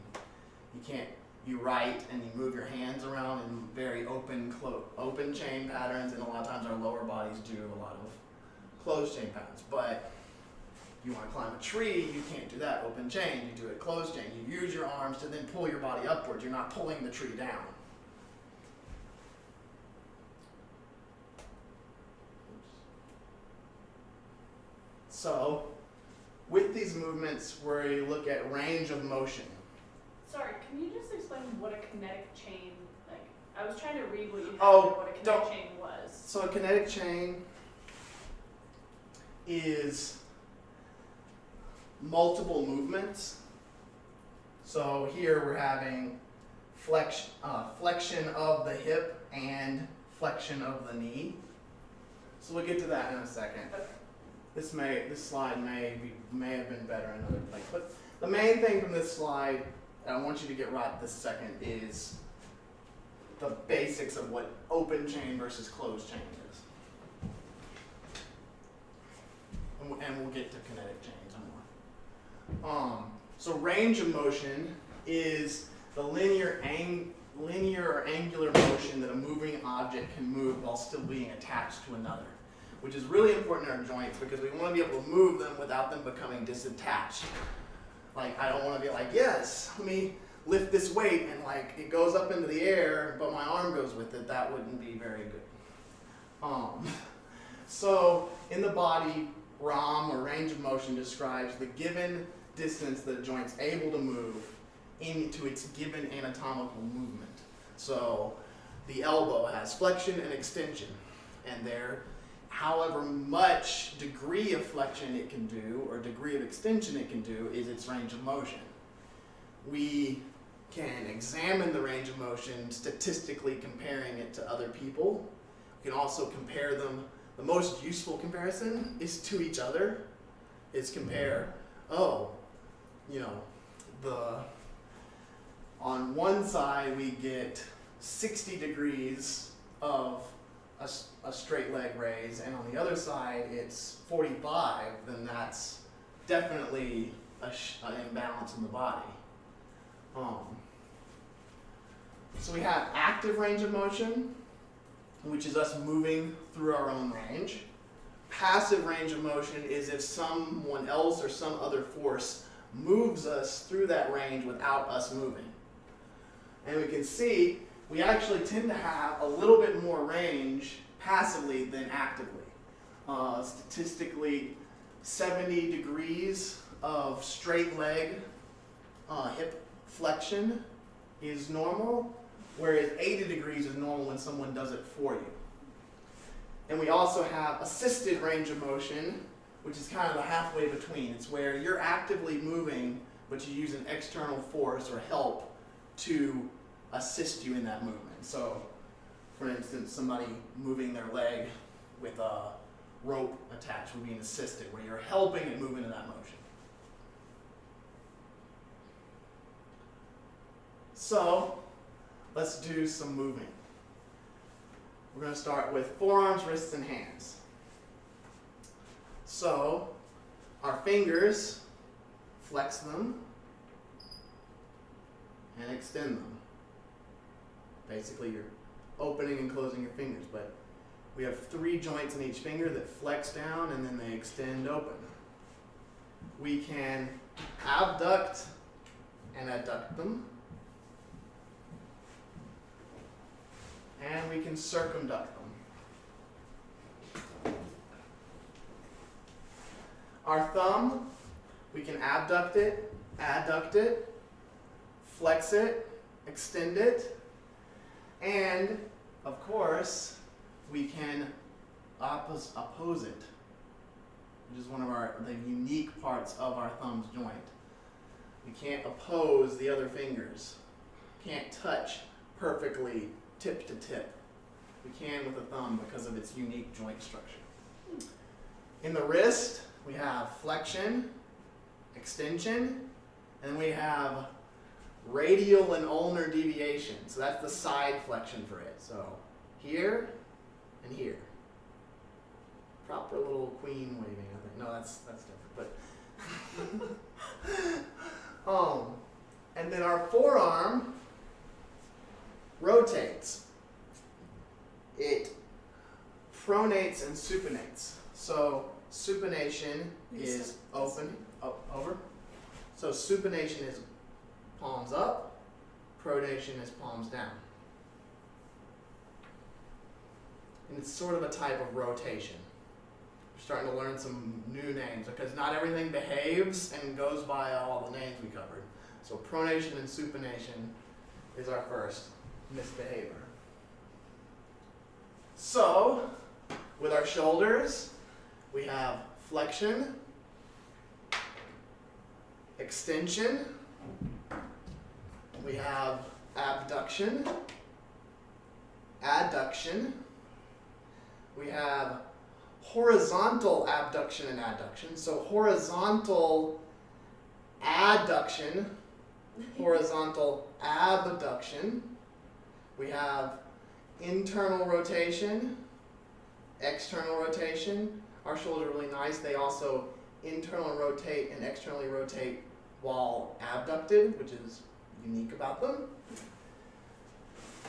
you write and you move your hands around in very open chain patterns, and a lot of times our lower bodies do a lot of closed chain patterns. But you want to climb a tree, you can't do that open chain, you do it closed chain. You use your arms to then pull your body upwards. You're not pulling the tree down. So, with these movements where you look at range of motion. Sorry, can you just explain what a kinetic chain, like, I was trying to read what you had, Oh, what a kinetic chain was. So a kinetic chain is multiple movements. So here we're having flexion of the hip and flexion of the knee. So we'll get to that in a second. Okay. This slide may have been better in another place. But the main thing from this slide that I want you to get right this second is the basics of what open chain versus closed chain is. And we'll get to kinetic chains more. So range of motion is the linear or angular motion that a moving object can move while still being attached to another, which is really important in our joints because we want to be able to move them without them becoming disattached. Like, I don't want to be like, yes, let me lift this weight, and like it goes up into the air, but my arm goes with it. That wouldn't be very good. So in the body, ROM, or range of motion, describes the given distance that a joint's able to move into its given anatomical movement. So the elbow has flexion and extension, and there, however much degree of flexion it can do or degree of extension it can do is its range of motion. We can examine the range of motion statistically comparing it to other people. We can also compare them. The most useful comparison is to each other. Is compare, on one side we get 60 degrees of a straight leg raise, and on the other side it's 45, then that's definitely an imbalance in the body. So we have active range of motion, which is us moving through our own range. Passive range of motion is if someone else or some other force moves us through that range without us moving. And we can see we actually tend to have a little bit more range passively than actively. Statistically, 70 degrees of straight leg hip flexion is normal, whereas 80 degrees is normal when someone does it for you. And we also have assisted range of motion, which is kind of the halfway between. It's where you're actively moving, but you use an external force or help to assist you in that movement. So, for instance, somebody moving their leg with a rope attached would be an assisted, where you're helping it move into that motion. So, let's do some moving. We're going to start with forearms, wrists, and hands. So, our fingers, flex them and extend them. Basically, you're opening and closing your fingers, but we have 3 joints in each finger that flex down and then they extend open. We can abduct and adduct them. And we can circumduct them. Our thumb, we can abduct it, adduct it, flex it, extend it, and of course, we can oppose it, which is one of the unique parts of our thumb's joint. We can't oppose the other fingers. Can't touch perfectly tip to tip. We can with the thumb because of its unique joint structure. In the wrist, we have flexion, extension, and we have radial and ulnar deviation. So that's the side flexion for it. So here and here. Proper little queen waving, I think. No, that's different. But and then our forearm rotates. It pronates and supinates. So supination is open, over. So supination is palms up, pronation is palms down. And it's sort of a type of rotation. We're starting to learn some new names because not everything behaves and goes by all the names we covered. So pronation and supination is our first misbehavior. So, with our shoulders, we have flexion, extension, we have abduction, adduction, we have horizontal abduction and adduction. So horizontal adduction, horizontal abduction. We have internal rotation, external rotation. Our shoulders are really nice. They also internally rotate and externally rotate while abducted, which is unique about them.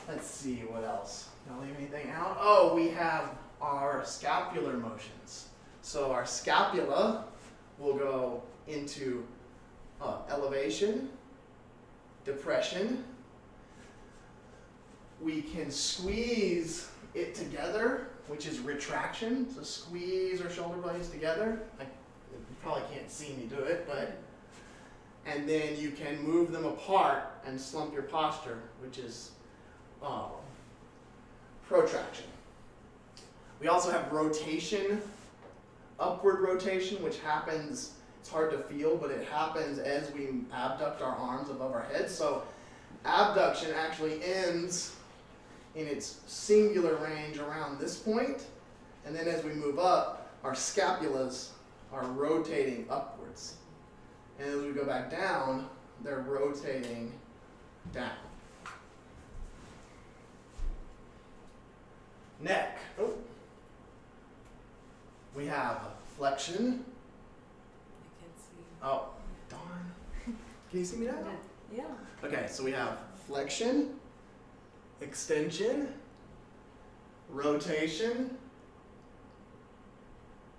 Let's see what else. Did I leave anything out? Oh, we have our scapular motions. So our scapula will go into elevation, depression. We can squeeze it together, which is retraction. So squeeze our shoulder blades together. You probably can't see me do it, but and then you can move them apart and slump your posture, which is protraction. We also have rotation, upward rotation, which happens, it's hard to feel, but it happens as we abduct our arms above our head. So abduction actually ends in its singular range around this point, and then as we move up, our scapulas are rotating upwards. And as we go back down, they're rotating down. Neck. Oh. We have flexion. I can't see. Oh, darn. Can you see me now? Yeah. Okay, so we have flexion, extension, rotation,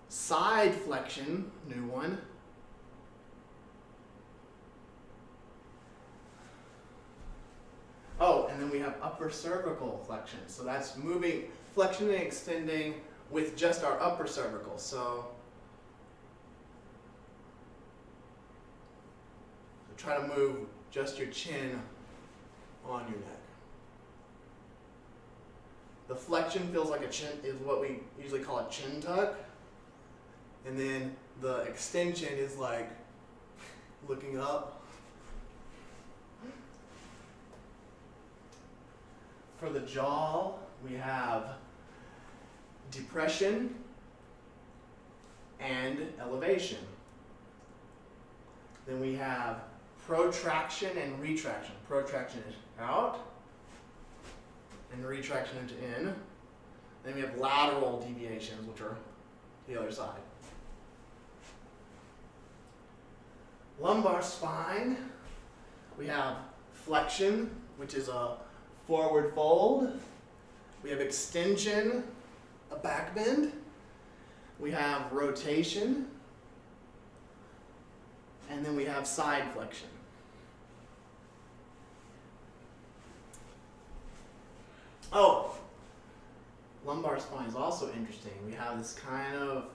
side flexion, new one. Oh, and then we have upper cervical flexion. So that's moving, flexion and extending with just our upper cervical. So try to move just your chin on your neck. The flexion feels like a chin, is what we usually call a chin tuck. And then the extension is like looking up. For the jaw, we have depression and elevation. Then we have protraction and retraction. Protraction is out, and retraction into in. Then we have lateral deviations, which are the other side. Lumbar spine, we have flexion, which is a forward fold. We have extension, a back bend. We have rotation. And then we have side flexion. Oh, lumbar spine is also interesting. We have this kind of,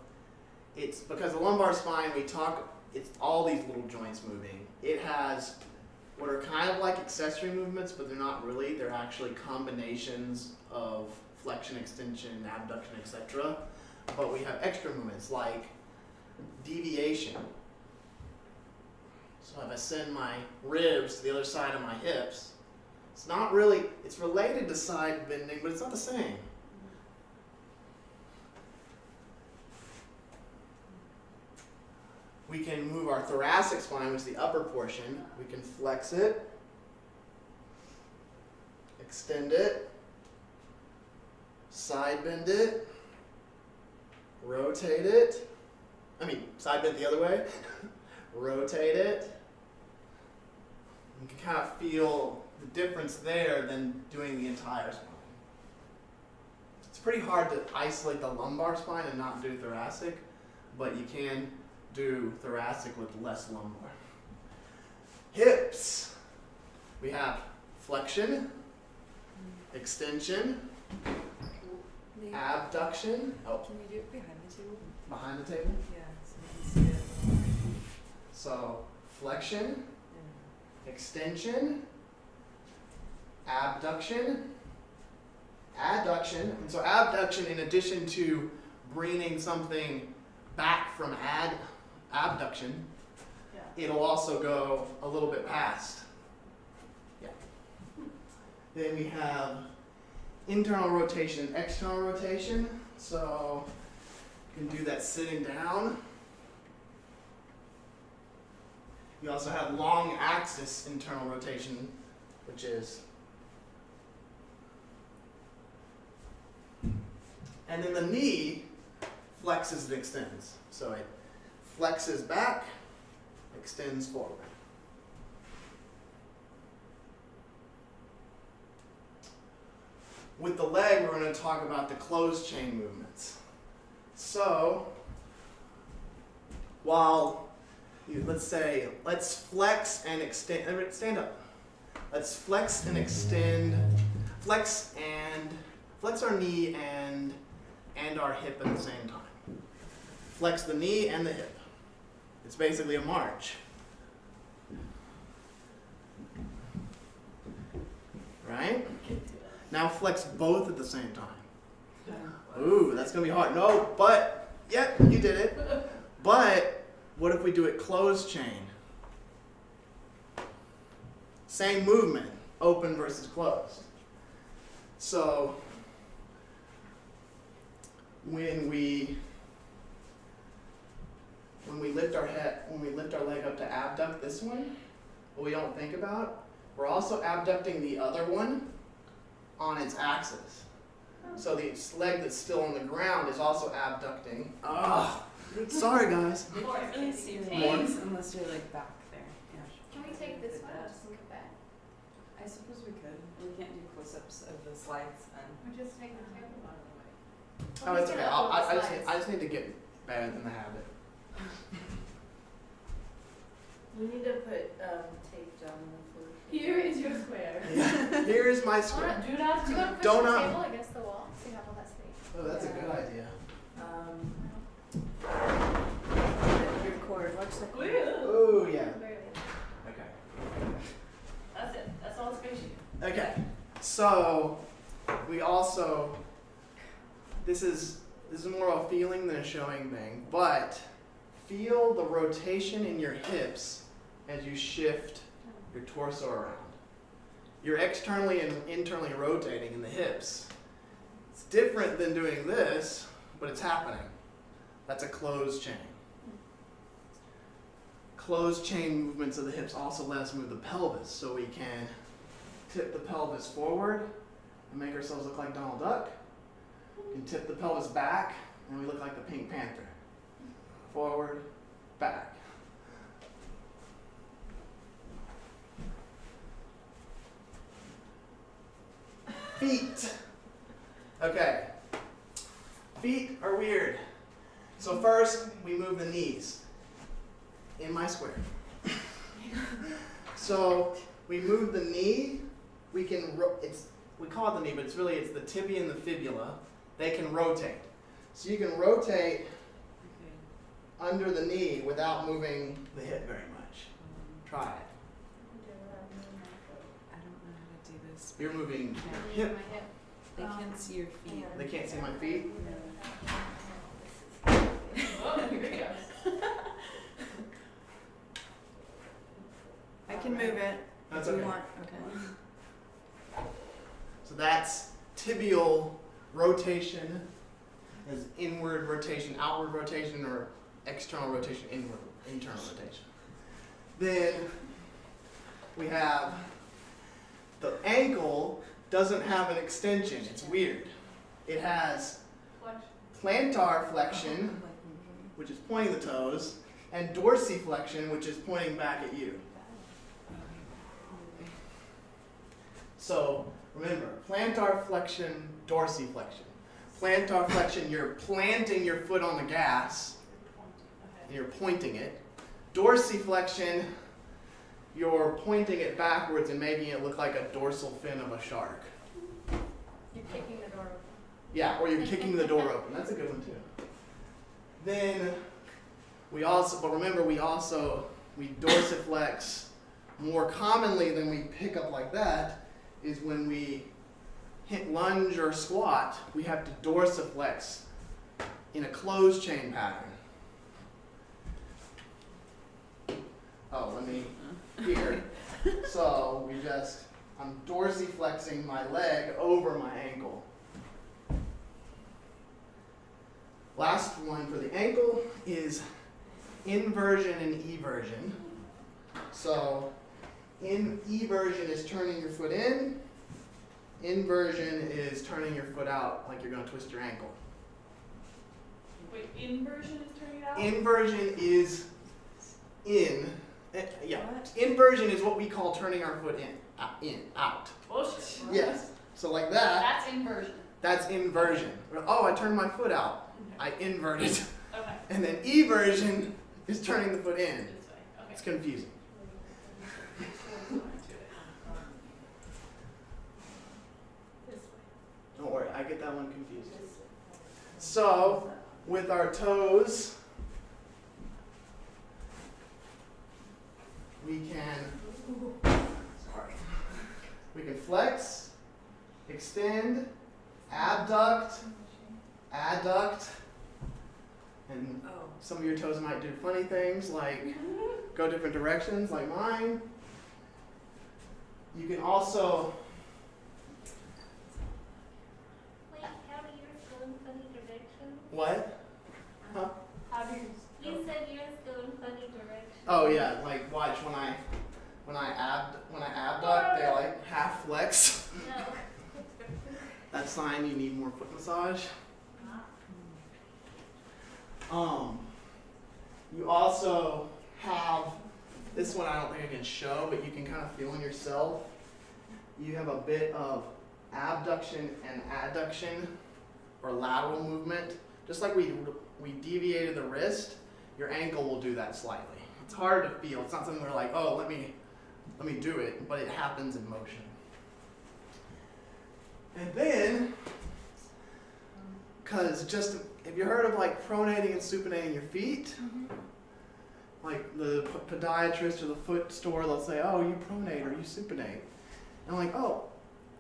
it's because the lumbar spine, it's all these little joints moving. It has what are kind of like accessory movements, but they're not really. They're actually combinations of flexion, extension, abduction, etc. But we have extra movements like deviation. So if I send my ribs to the other side of my hips, it's not really, it's related to side bending, but it's not the same. We can move our thoracic spine, which is the upper portion. We can flex it, extend it, side bend it, rotate it. Side bend the other way. Rotate it. You can kind of feel the difference there than doing the entire spine. It's pretty hard to isolate the lumbar spine and not do thoracic, but you can do thoracic with less lumbar. Hips. We have flexion, extension, Maybe. abduction. Oh, Can you do it behind the table? behind the table. Yeah, so we can see it. So flexion, Yeah. extension, abduction, adduction. And so abduction, in addition to bringing something back from abduction, Yeah. it'll also go a little bit past. Yeah. Then we have internal rotation and external rotation. So you can do that sitting down. You also have long axis internal rotation, which is, and then the knee flexes and extends. So it flexes back, extends forward. With the leg, we're going to talk about the closed chain movements. So, let's flex and extend, stand up. Let's flex and extend, flex our knee and our hip at the same time. Flex the knee and the hip. It's basically a march. Right? Now flex both at the same time. Ooh, that's gonna be hard. No, but, yep, you did it. But, what if we do it closed chain? Same movement, open versus closed. So, when we lift our leg up to abduct this one, what we don't think about, we're also abducting the other one on its axis. So the leg that's still on the ground is also abducting. Ugh. Sorry, guys. You can't really see your More. legs unless you're like back there. Yeah. Can we take this one and just look at that? I suppose we could. We can't do close-ups of the slides and. Or just take the table out of the way? Oh, it's okay. I just need to get better in the habit. We need to put tape down on the floor. Here is your square. Yeah. Here is my square. Do not Do you want to push Don't the not- table against the wall so you have all that space? Oh, that's a good idea. Your cord. Watch the cord. Oh, yeah. Barely. Okay. That's it. That's all the space you need. Okay. So, we also, this is more of a feeling than a showing thing, but feel the rotation in your hips as you shift your torso around. You're externally and internally rotating in the hips. It's different than doing this, but it's happening. That's a closed chain. Closed chain movements of the hips also let us move the pelvis, so we can tip the pelvis forward and make ourselves look like Donald Duck. We can tip the pelvis back and we look like the Pink Panther. Forward, back. Feet. Okay. Feet are weird. So first, we move the knees in my square. So we move the knee. We can we call it the knee, but it's the tibia and the fibula. They can rotate. So you can rotate under the knee without moving the hip very much. Try it. I don't know how to do this. You're moving Yeah. your hip. My hip. They can't see your feet. They can't see my feet. Oh, here it goes. I can move it That's if you okay. want. Okay. So that's tibial rotation, as inward rotation, outward rotation, or external rotation, inward, internal rotation. Then we have the ankle doesn't have an extension. It's weird. It has plantar flexion, which is pointing the toes, and dorsiflexion, which is pointing back at you. So remember, plantar flexion, dorsiflexion. Plantar flexion, you're planting your foot on the gas, and you're pointing it. Dorsiflexion, you're pointing it backwards and making it look like a dorsal fin of a shark. You're kicking the door open. Yeah, or you're kicking the door open. That's a good one too. Then we dorsiflex more commonly than we pick up like that is when we hit lunge or squat, we have to dorsiflex in a closed chain pattern. Oh, let me, here. So I'm dorsiflexing my leg over my ankle. Last one for the ankle is inversion and eversion. So eversion is turning your foot in. Inversion is turning your foot out like you're going to twist your ankle. Wait, inversion is turning it out? Inversion is What? Inversion is what we call turning our foot out. Bullshit. Yes. So like that, That's inversion. that's inversion. Oh, I turned my foot out. I inverted. Okay. And then eversion is turning the foot in. This way. Okay. It's confusing. Don't worry, I get that one confused. So, with our toes, we can flex, extend, abduct, adduct, and Oh. some of your toes might do funny things like go different directions, like mine. You can also, Wait, how do yours go in funny directions? what? How do you? You said yours go in funny directions. Oh yeah, like watch when when I abduct, they like half flex. No. That's sign you need more foot massage. You also have, this one I don't think I can show, but you can kind of feel in yourself. You have a bit of abduction and adduction, or lateral movement. Just like we deviated the wrist, your ankle will do that slightly. It's hard to feel. It's not something we're like, oh, let me do it, but it happens in motion. And then, because just, have you heard of like pronating and supinating your feet? Like the podiatrist or the foot store, they'll say, oh, you pronate or you supinate. And I'm like, oh,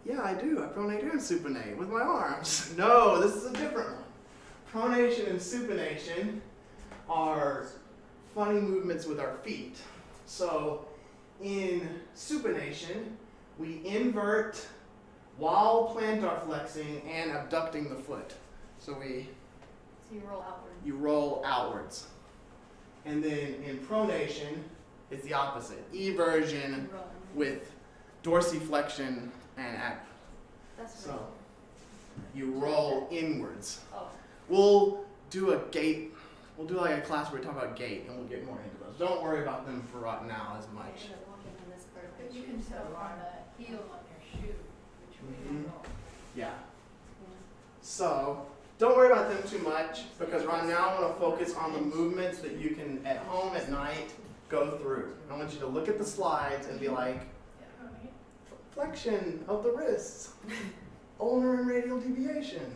yeah, I do. I pronate and supinate with my arms. No, this is a different one. Pronation and supination are funny movements with our feet. So in supination, we invert while plantar flexing and abducting the foot. So you roll outward. you roll outwards. And then in pronation, it's the opposite. Eversion Rolling. with dorsiflexion and ab. That's So right. you roll inwards. Oh. We'll do a gait. We'll do like a class where we talk about gait, and we'll get more into those. Don't worry about them for right now as much. I ended up walking on this part of my But you shoe can so tell hard. from the heel on your shoe which way Mhm. you roll. Yeah. Yeah. So don't worry about them too much, because right now I want to focus on the movements that you can at home at night go through. I want you to look at the slides and be like, Yeah. flexion of the wrists, ulnar and radial deviation.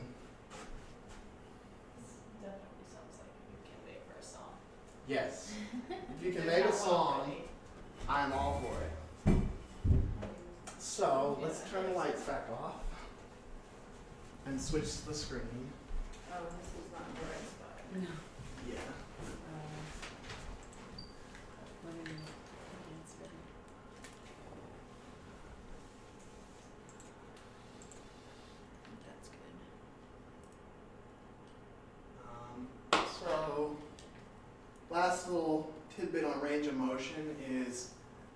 This definitely sounds like you can wait for a song. Yes. If you can make a song, I'm all for it. So let's turn the lights back off and switch the screen. Oh, this is not the right spot. No. Yeah. That's good. So last little tidbit on range of motion is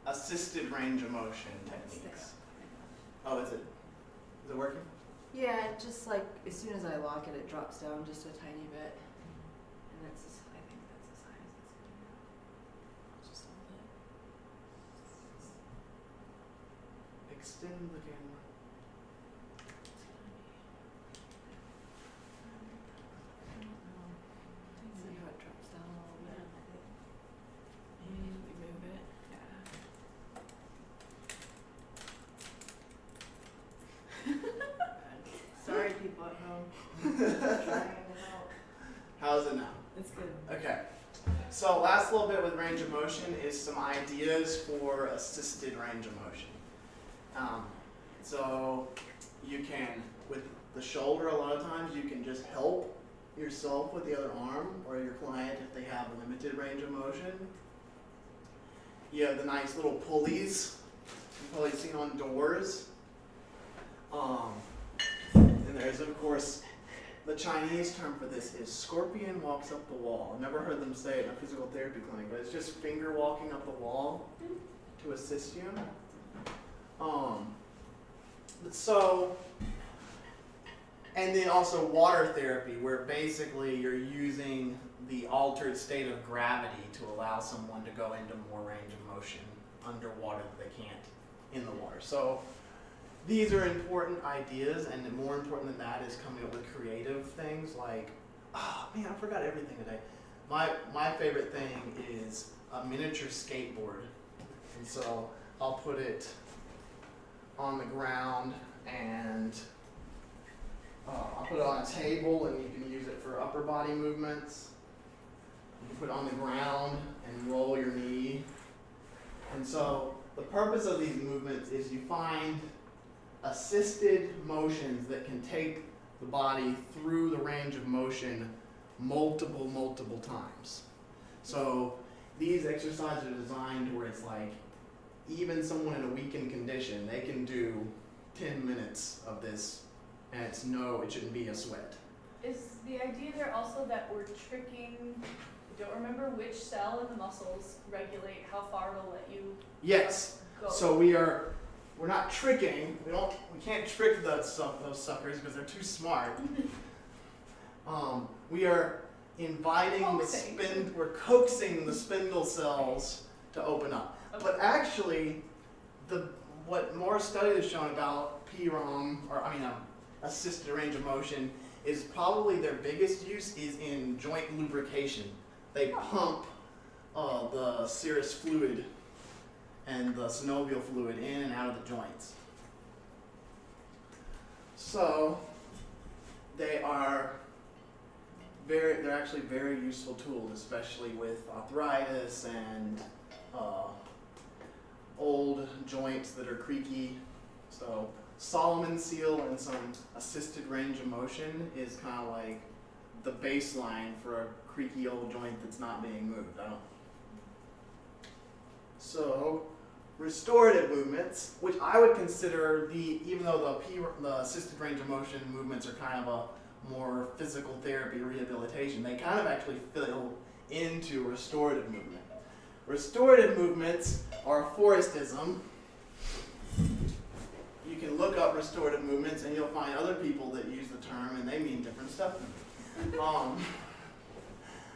assisted range of motion techniques. Oh, is it working? Yeah, just like as soon as I lock it, it drops down just a tiny bit, and that's just, I think that's as high as it's gonna go. Just a little bit. Extend the camera. It's gonna be. I don't know. See how it drops down a little bit. Maybe we move it. Yeah. Sorry, people at home. Trying to help. How's it now? It's good. Okay. So last little bit with range of motion is some ideas for assisted range of motion. So you can, with the shoulder, a lot of times you can just help yourself with the other arm, or your client if they have limited range of motion. You have the nice little pulleys you've probably seen on doors. And there's, of course, the Chinese term for this is scorpion walks up the wall. I've never heard them say it in a physical therapy clinic, but it's just finger walking up the wall to assist you. So, and then also water therapy, where basically you're using the altered state of gravity to allow someone to go into more range of motion underwater that they can't in the water. So these are important ideas, and more important than that is coming up with creative things like, oh man, I forgot everything today. My favorite thing is a miniature skateboard. And so I'll put it on the ground, and I'll put it on a table, and you can use it for upper body movements. You can put it on the ground and roll your knee. And so the purpose of these movements is you find assisted motions that can take the body through the range of motion multiple times. So these exercises are designed where it's like, even someone in a weakened condition, they can do 10 minutes of this, and it shouldn't be a sweat. Is the idea there also that we're tricking, I don't remember which cell in the muscles regulate how far it'll let you? Yes, Go. So we're not tricking. We can't trick those suckers because they're too smart. We are inviting Coaxing. we're coaxing the spindle cells to open up. Okay. But actually, what more study has shown about PROM, assisted range of motion, is probably their biggest use is in joint lubrication. They pump the serous fluid and the synovial fluid in and out of the joints. So they're actually very useful tools, especially with arthritis and old joints that are creaky. So Solomon seal and some assisted range of motion is kind of like the baseline for a creaky old joint that's not being moved. So restorative movements, which I would consider even though the assisted range of motion movements are kind of a more physical therapy rehabilitation, they kind of actually fill into restorative movement. Restorative movements are Forestism. You can look up restorative movements and you'll find other people that use the term and they mean different stuff.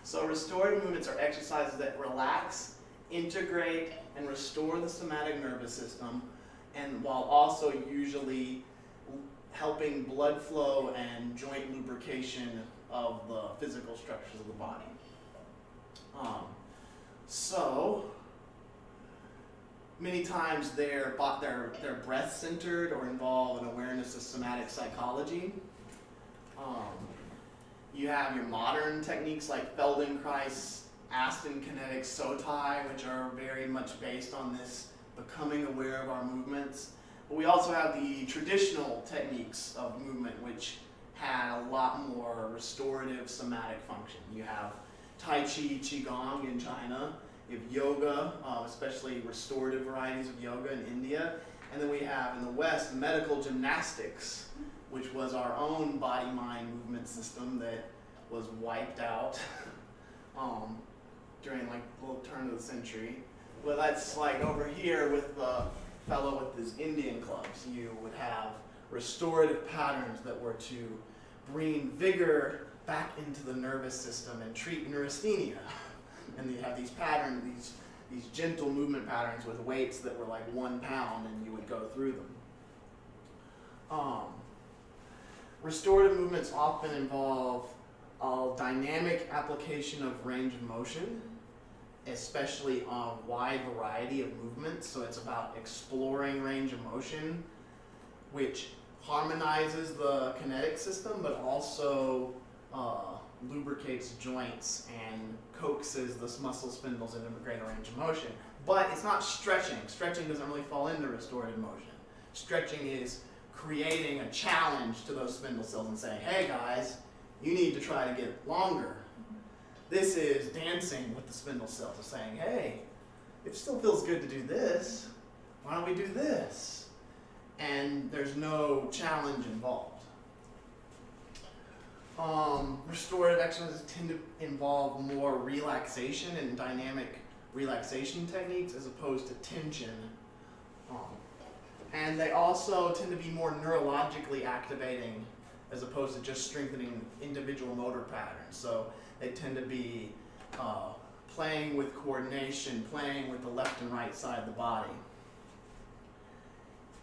So restorative movements are exercises that relax, integrate, and restore the somatic nervous system, and while also usually helping blood flow and joint lubrication of the physical structures of the body. So many times they're breath centered or involve an awareness of somatic psychology. You have your modern techniques like Feldenkrais, Aston Kinetics, Sotai, which are very much based on this becoming aware of our movements. But we also have the traditional techniques of movement, which had a lot more restorative somatic function. You have Tai Chi, Qigong in China. You have yoga, especially restorative varieties of yoga in India. And then we have in the West medical gymnastics, which was our own body-mind movement system that was wiped out during like the turn of the century. Well, that's like over here with the fellow with his Indian clubs. You would have restorative patterns that were to bring vigor back into the nervous system and treat neurasthenia. And you have these patterns, these gentle movement patterns with weights that were like 1 pound, and you would go through them. Restorative movements often involve a dynamic application of range of motion, especially a wide variety of movements. So it's about exploring range of motion, which harmonizes the kinetic system, but also lubricates joints and coaxes the muscle spindles into greater range of motion. But it's not stretching. Stretching doesn't really fall into restorative motion. Stretching is creating a challenge to those spindle cells and saying, hey guys, you need to try to get longer. This is dancing with the spindle cells and saying, hey, it still feels good to do this. Why don't we do this? And there's no challenge involved. Restorative exercises tend to involve more relaxation and dynamic relaxation techniques as opposed to tension. And they also tend to be more neurologically activating as opposed to just strengthening individual motor patterns. So they tend to be playing with coordination, playing with the left and right side of the body.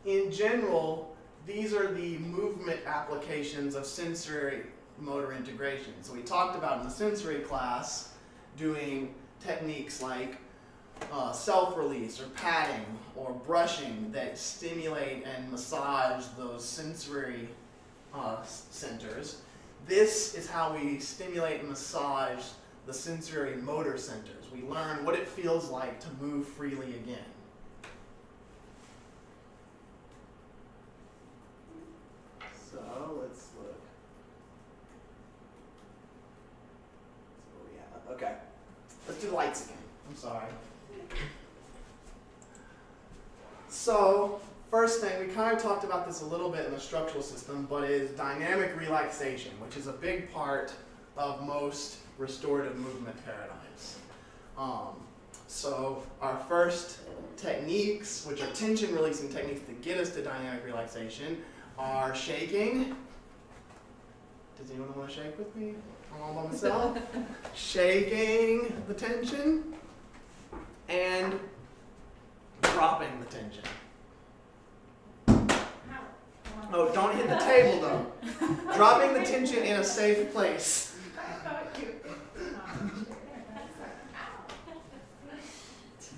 In general, these are the movement applications of sensory motor integration. So we talked about in the sensory class doing techniques like self-release or patting or brushing that stimulate and massage those sensory centers. This is how we stimulate and massage the sensory motor centers. We learn what it feels like to move freely again. So let's look. So what we have. Okay. Let's do the lights again. I'm sorry. So, first thing, we kind of talked about this a little bit in the structural system, but is dynamic relaxation, which is a big part of most restorative movement paradigms. So our first techniques, which are tension releasing techniques to get us to dynamic relaxation, are shaking. Does anyone want to shake with me? I'm all by myself. Shaking the tension and dropping the tension. Oh, don't hit the table though. Dropping the tension in a safe place.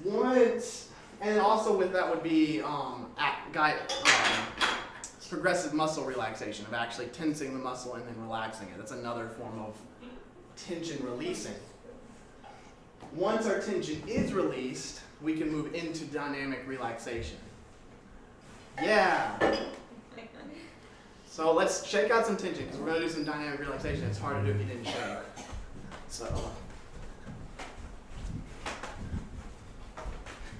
Once, and also with that would be progressive muscle relaxation, of actually tensing the muscle and then relaxing it. That's another form of tension releasing. Once our tension is released, we can move into dynamic relaxation. Yeah. So let's shake out some tension because we're going to do some dynamic relaxation. It's hard to do if you didn't shake. So,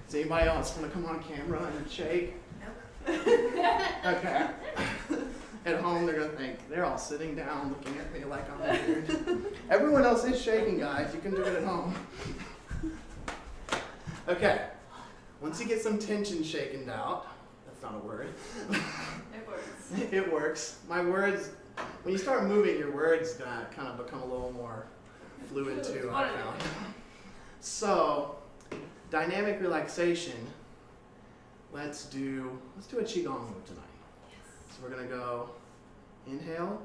does anybody else want to come on camera and shake? Okay. At home, they're going to think, they're all sitting down looking at me like I'm weird. Everyone else is shaking, guys. You can do it at home. Okay. Once you get some tension shaken out, that's not a word. It works. It works. My words, when you start moving, your words kind of become a little more fluid too, I found. So, dynamic relaxation. Let's do a Qigong move tonight. So we're gonna go inhale,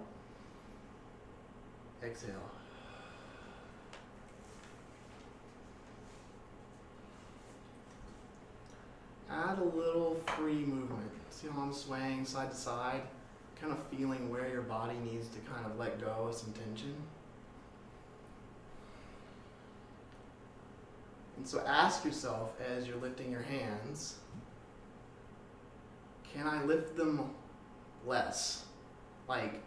exhale. Add a little free movement. See how I'm swaying side to side, kind of feeling where your body needs to kind of let go of some tension. And so ask yourself as you're lifting your hands, can I lift them less? Like,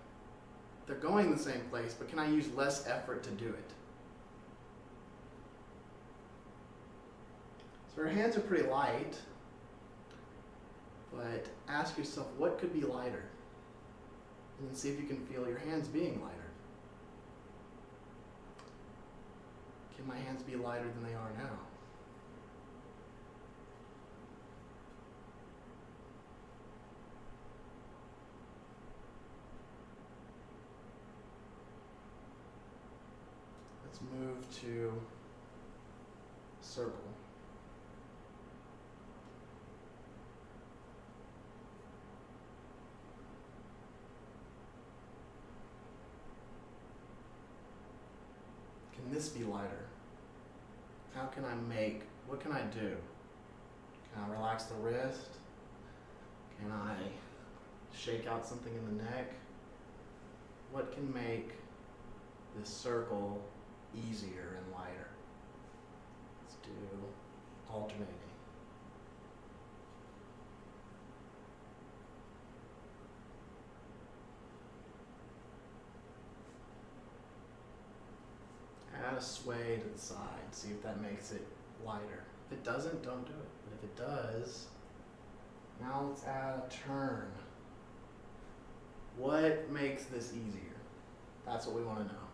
they're going the same place, but can I use less effort to do it? So our hands are pretty light, but ask yourself, what could be lighter? And then see if you can feel your hands being lighter. Can my hands be lighter than they are now? Let's move to circle. Can this be lighter? How can what can I do? Can I relax the wrist? Can I shake out something in the neck? What can make this circle easier and lighter? Let's do alternating. Add a sway to the side, see if that makes it lighter. If it doesn't, don't do it. But if it does, now let's add a turn. What makes this easier? That's what we want to know.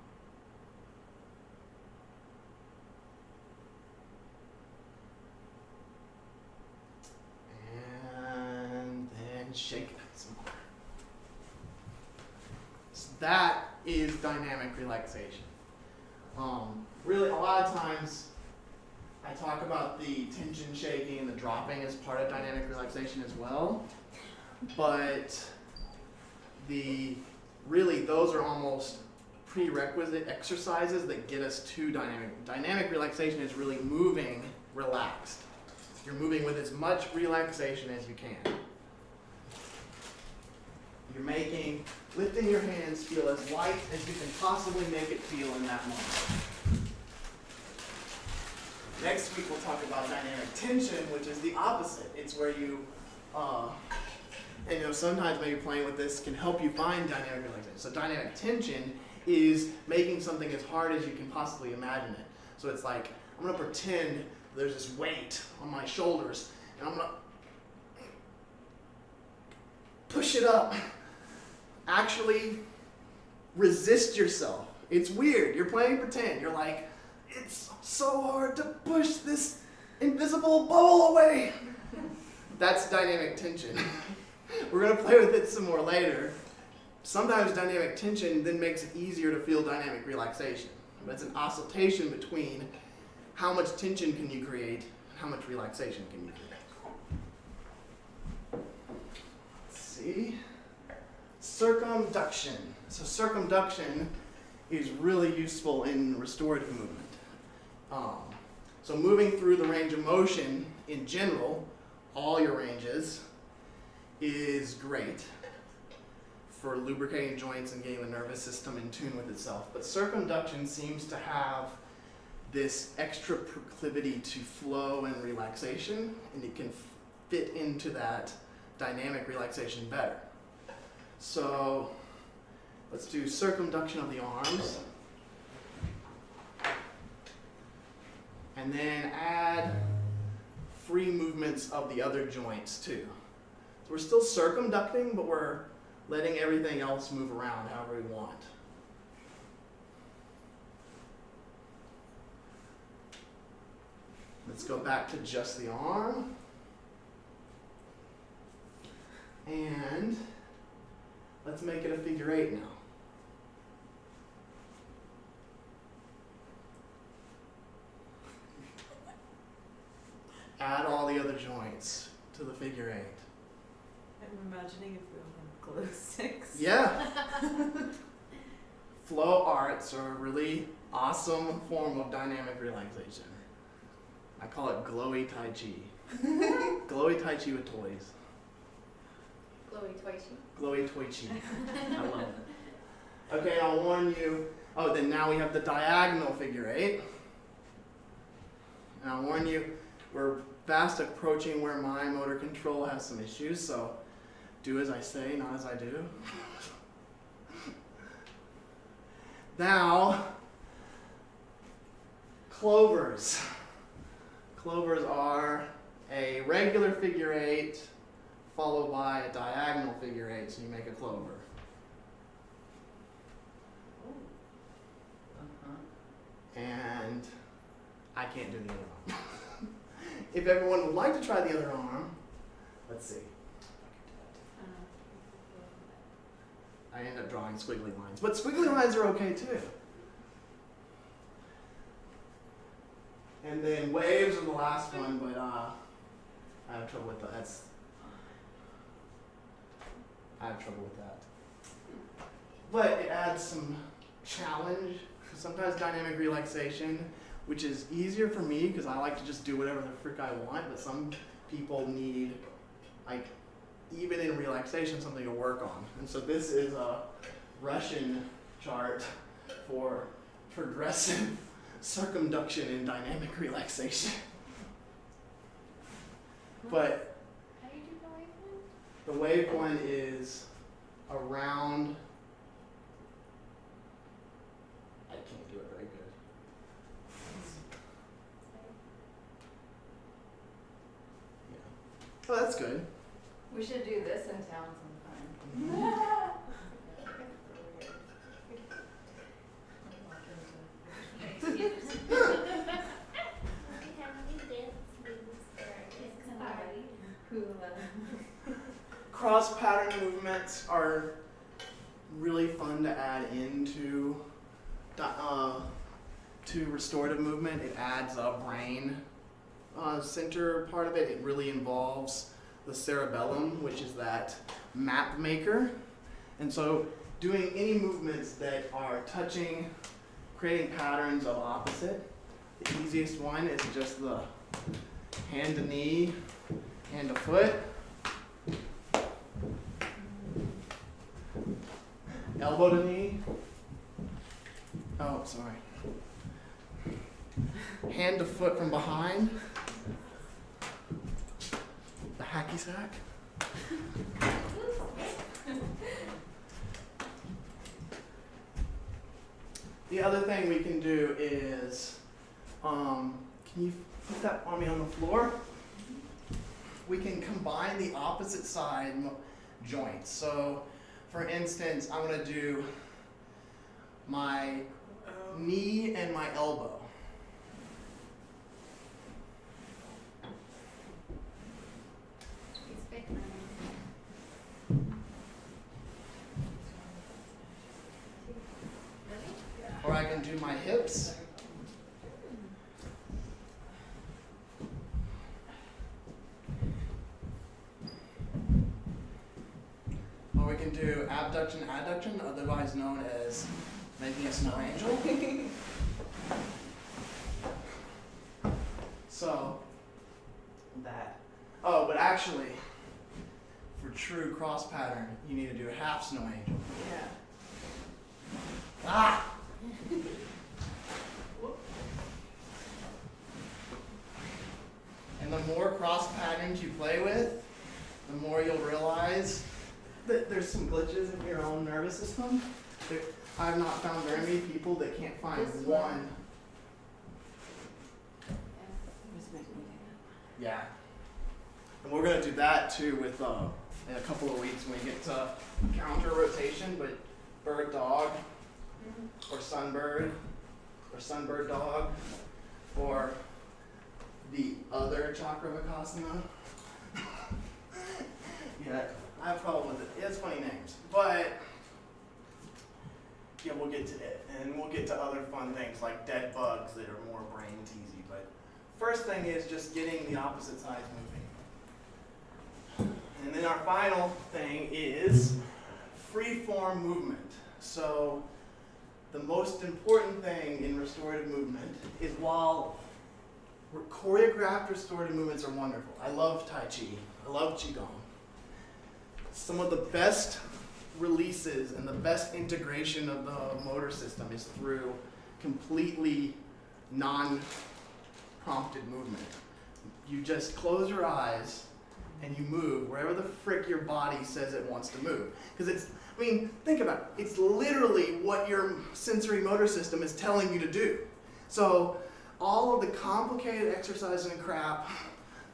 And then shake that some more. So that is dynamic relaxation. Really, a lot of times I talk about the tension shaking and the dropping as part of dynamic relaxation as well, but those are almost prerequisite exercises that get us to dynamic. Dynamic relaxation is really moving relaxed. You're moving with as much relaxation as you can. You're lifting your hands feel as light as you can possibly make it feel in that moment. Next week we'll talk about dynamic tension, which is the opposite. It's where you, sometimes maybe playing with this can help you find dynamic relaxation. So dynamic tension is making something as hard as you can possibly imagine it. So it's like, I'm gonna pretend there's this weight on my shoulders, and I'm gonna push it up. Actually resist yourself. It's weird. You're playing pretend. You're like, it's so hard to push this invisible bubble away. That's dynamic tension. We're gonna play with it some more later. Sometimes dynamic tension then makes it easier to feel dynamic relaxation. But it's an oscillation between how much tension can you create and how much relaxation can you create. Let's see. Circumduction. So circumduction is really useful in restorative movement. So moving through the range of motion in general, all your ranges, is great for lubricating joints and getting the nervous system in tune with itself. But circumduction seems to have this extra proclivity to flow and relaxation, and it can fit into that dynamic relaxation better. So let's do circumduction of the arms. And then add free movements of the other joints too. So we're still circumducting, but we're letting everything else move around however we want. Let's go back to just the arm. And let's make it a figure 8 now. Add all the other joints to the figure 8. I'm imagining if we all had glow sticks. Yeah. Flow arts are a really awesome form of dynamic relaxation. I call it glowy Tai Chi. Glowy Tai Chi with toys. Glowy Twice. Glowy Tai Chi. I love it. Okay, I'll warn you. Oh, then now we have the diagonal figure 8. And I'll warn you, we're fast approaching where my motor control has some issues, so do as I say, not as I do. Now, clovers. Clovers are a regular figure 8 followed by a diagonal figure 8, so you make a clover. And I can't do the other arm. If everyone would like to try the other arm, let's see. I end up drawing squiggly lines, but squiggly lines are okay too. And then waves are the last one, but I have trouble with that. I have trouble with that. But it adds some challenge. Sometimes dynamic relaxation, which is easier for me because I like to just do whatever the frick I want, but some people need, like, even in relaxation, something to work on. And so this is a Russian chart for progressive circumduction in dynamic relaxation. But How do you do the wave one? the wave one is around, I can't do it very good. Yeah. Oh, that's good. We should do this in town sometime. We have new dance moves for somebody. Cross pattern movements are really fun to add into to restorative movement. It adds a brain center part of it. It really involves the cerebellum, which is that map maker. And so doing any movements that are touching, creating patterns of opposite. The easiest one is just the hand to knee, hand to foot. Elbow to knee. Oh, sorry. Hand to foot from behind. The hacky sack. The other thing we can do is, can you put that on me on the floor? We can combine the opposite side joints. So, for instance, I'm going to do my knee and my elbow. do my hips. Or we can do abduction, adduction, otherwise known as making a snow angel. So, that. Oh, but actually, for true cross pattern, you need to do a half snow angel. Yeah. Ah! And the more cross patterns you play with, the more you'll realize that there's some glitches in your own nervous system. I've not found very many people that can't find This one. one. Just make me Yeah. And we're gonna do that too with in a couple of weeks when we get to counter rotation, but bird dog, or sunbird dog, or the other chakra vikasana. Yeah, I have a problem with it. It has funny names, but yeah, we'll get to it, and we'll get to other fun things like dead bugs that are more brain teasy. But first thing is just getting the opposite sides moving. And then our final thing is free form movement. So the most important thing in restorative movement is while choreographed restorative movements are wonderful. I love Tai Chi. I love Qigong. Some of the best releases and the best integration of the motor system is through completely non-prompted movement. You just close your eyes and you move wherever the frick your body says it wants to move. Because think about it. It's literally what your sensory motor system is telling you to do. So all of the complicated exercises and crap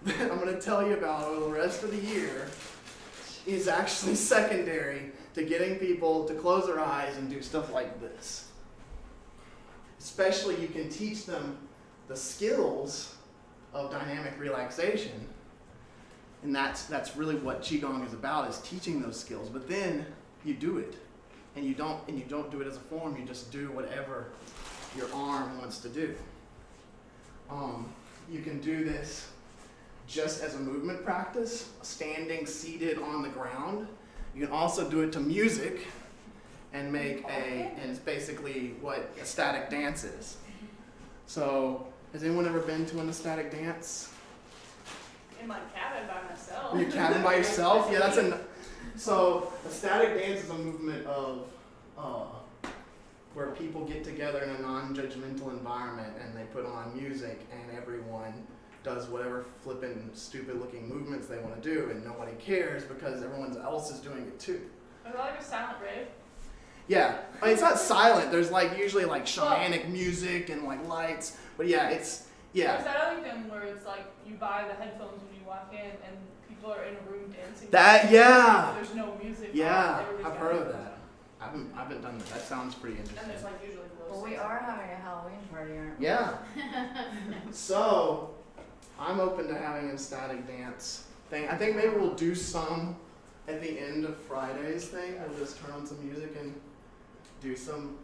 that I'm going to tell you about over the rest of the year is actually secondary to getting people to close their eyes and do stuff like this. Especially you can teach them the skills of dynamic relaxation. And that's really what Qigong is about, is teaching those skills. But then you do it. And you don't do it as a form, you just do whatever your arm wants to do. You can do this just as a movement practice, standing seated on the ground. You can also do it to music and and it's basically what a static dance is. So, has anyone ever been to an ecstatic dance? In my cabin by myself. In your cabin by yourself? Yeah, so a static dance is a movement of where people get together in a non-judgmental environment and they put on music and everyone does whatever flippin' stupid looking movements they want to do and nobody cares because everyone else is doing it too. Is that like a silent rave? Yeah, it's not silent. There's usually shamanic music and lights, but yeah, it's Or is that other thing where it's you buy the headphones when you walk in and people are in a room dancing? There's no music. Yeah, Everybody's I've got heard of headphones that. I haven't done that. That sounds pretty on. interesting. And there's usually glow Well, we sticks. are having a Halloween party, aren't we? Yeah. So, I'm open to having a static dance thing. I think maybe we'll do some at the end of Friday's thing. We'll just turn on some music and do some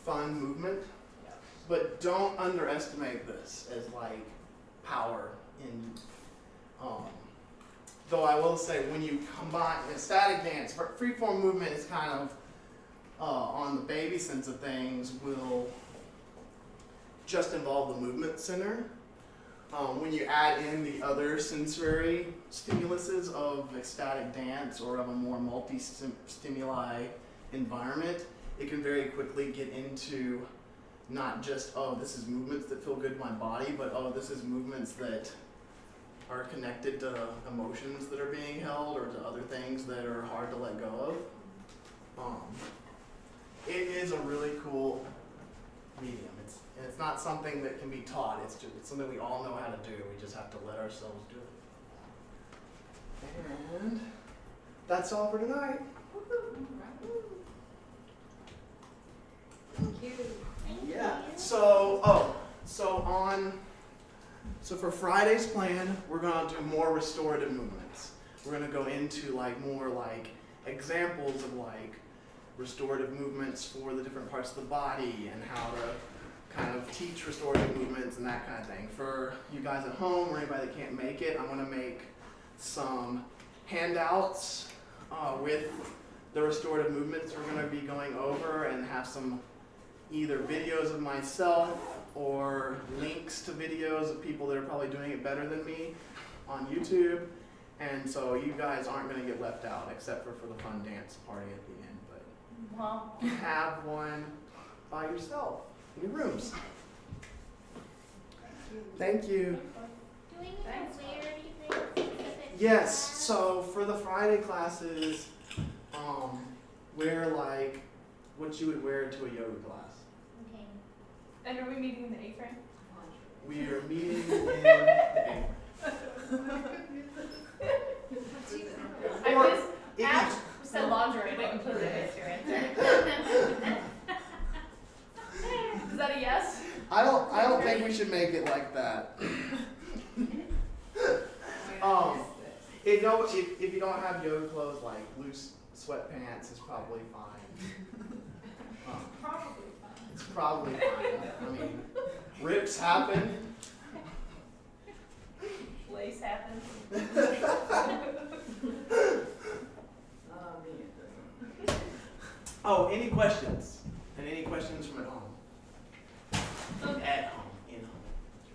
fun movement. Yeah. But don't underestimate this as power in, though I will say when you combine a static dance, freeform movement is kind of, on the baby sense of things, will just involve the movement center. When you add in the other sensory stimuluses of ecstatic dance or of a more multi-stimuli environment, it can very quickly get into not just, oh, this is movements that feel good in my body, but oh, this is movements that are connected to emotions that are being held or to other things that are hard to let go of. It is a really cool medium. It's not something that can be taught. It's something we all know how to do. We just have to let ourselves do it. And that's all for tonight. Thank you. Yeah. So for Friday's plan, we're gonna do more restorative movements. We're gonna go into more examples of restorative movements for the different parts of the body and how to kind of teach restorative movements and that kind of thing. For you guys at home or anybody that can't make it, I'm going to make some handouts with the restorative movements we're going to be going over, and have some either videos of myself or links to videos of people that are probably doing it better than me on YouTube. And so you guys aren't going to get left out, except for the fun dance party at the end. But Well, have one by yourself in your rooms. Thank you. Do we need Thanks, to wear anything specific? Yes, for so for the Friday classes, wear like what you would wear to a yoga class. that? Okay. and are we meeting in the A-frame? We are meeting in I Or just if you- asked, said lingerie, but completely missed your answer. Is that a yes? I don't think we should make it like that. If you don't have yoga clothes, like loose sweatpants is probably fine. Probably fine. It's probably fine. I mean, rips happen. Lace happens. Oh, any questions? And any questions from at home? At home, in home.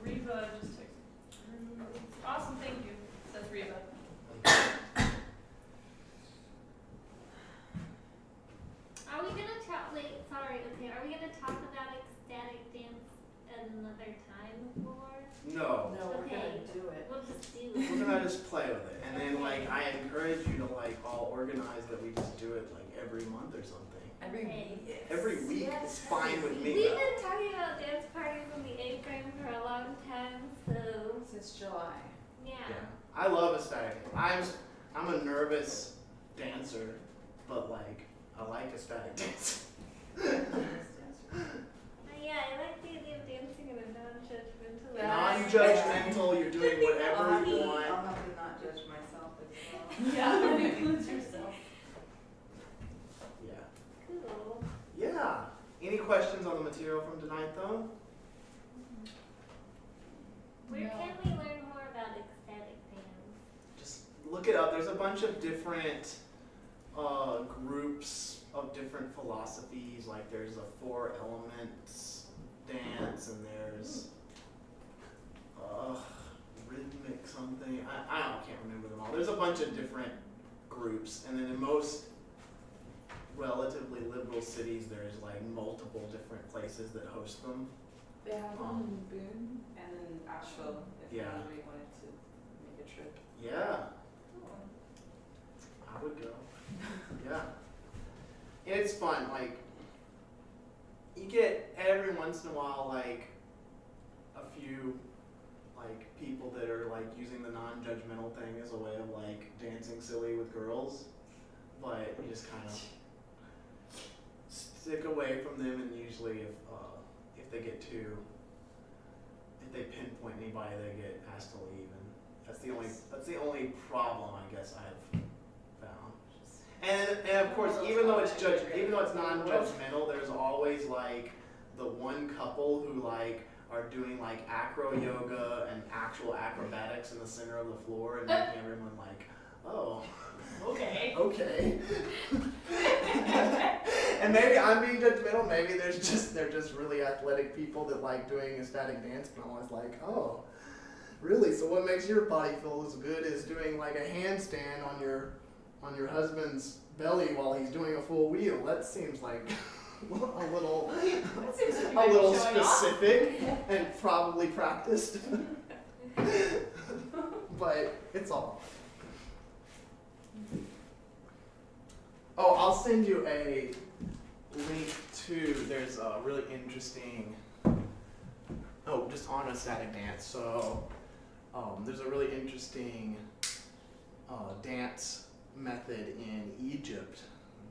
Reba just texted. Awesome, thank you. Says Reba. Are we gonna talk, wait, sorry, okay, are we gonna talk about ecstatic dance at another time or? No. No, we're Okay. gonna do it. We'll just do We're it. gonna just play with it. And then like I encourage you to like all organize that we just do it like every month or something. Every Okay. week. Every week is fine with me. We've though. been talking about dance parties in the A-frame for a long time, so, Since July. yeah. Yeah. I love aesthetic. I'm a nervous dancer, but like I like aesthetic dance. Yeah, I like the idea of dancing in a non-judgmental way. Non-judgmental, you're doing whatever you I'll want. have to not judge myself as well. Yeah, includes yourself. Yeah. Cool. Yeah. Any questions on the material from tonight though? Where No. can we learn more about ecstatic dance? Just look it up. There's a bunch of different groups of different philosophies. Like there's a 4 elements dance, and there's rhythmic something. I can't remember them all. There's a bunch of different groups, and then in most relatively liberal cities, there's like multiple different places that host them. They have one in Boone and in Asheville, if Yeah. anybody wanted to make a trip. Yeah, I would go. Yeah. It's fun, like, you get every once in a while, like, a few, like, people that are, like, using the non-judgmental thing as a way of, like, dancing silly with girls, but you just kind of stick away from them, and usually if they get too, if they pinpoint anybody, they get asked to leave, and that's the only problem, I guess, I've found. And of course, even though it's non-judgmental, there's always like the one couple who like are doing like acro yoga and actual acrobatics in the center of the floor and making everyone like, oh, Okay. okay. And maybe I'm being judgmental. Maybe they're just really athletic people that like doing ecstatic dance. But I'm always like, oh, really? So what makes your body feel as good as doing like a handstand on your husband's belly while he's doing a full wheel? That seems like a little That seems to be showing off. specific and probably practiced. But it's all. Oh, I'll send you a link to, there's a really interesting, just on ecstatic dance. So there's a really interesting dance method in Egypt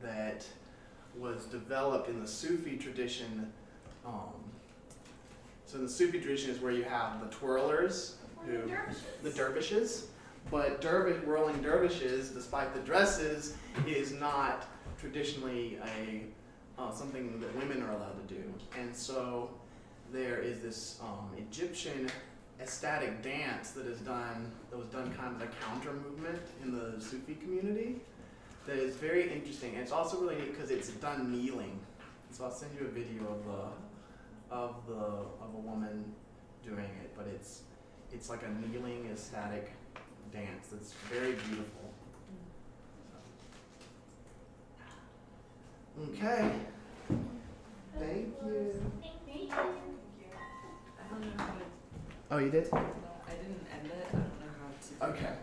that was developed in the Sufi tradition. So the Sufi tradition is where you have the twirlers, the dervishes, but whirling dervishes, despite the dresses, is not traditionally something that women are allowed to do, and so there is this Egyptian ecstatic dance that was done kind of as a counter movement in the Sufi community. That is very interesting, and it's also really neat because it's done kneeling. So I'll send you a video of a woman doing it, but it's like a kneeling ecstatic dance that's very beautiful. Okay. Thank you. Thank you. I don't know how to, Oh, you did? I didn't end it, I don't know how to. Okay.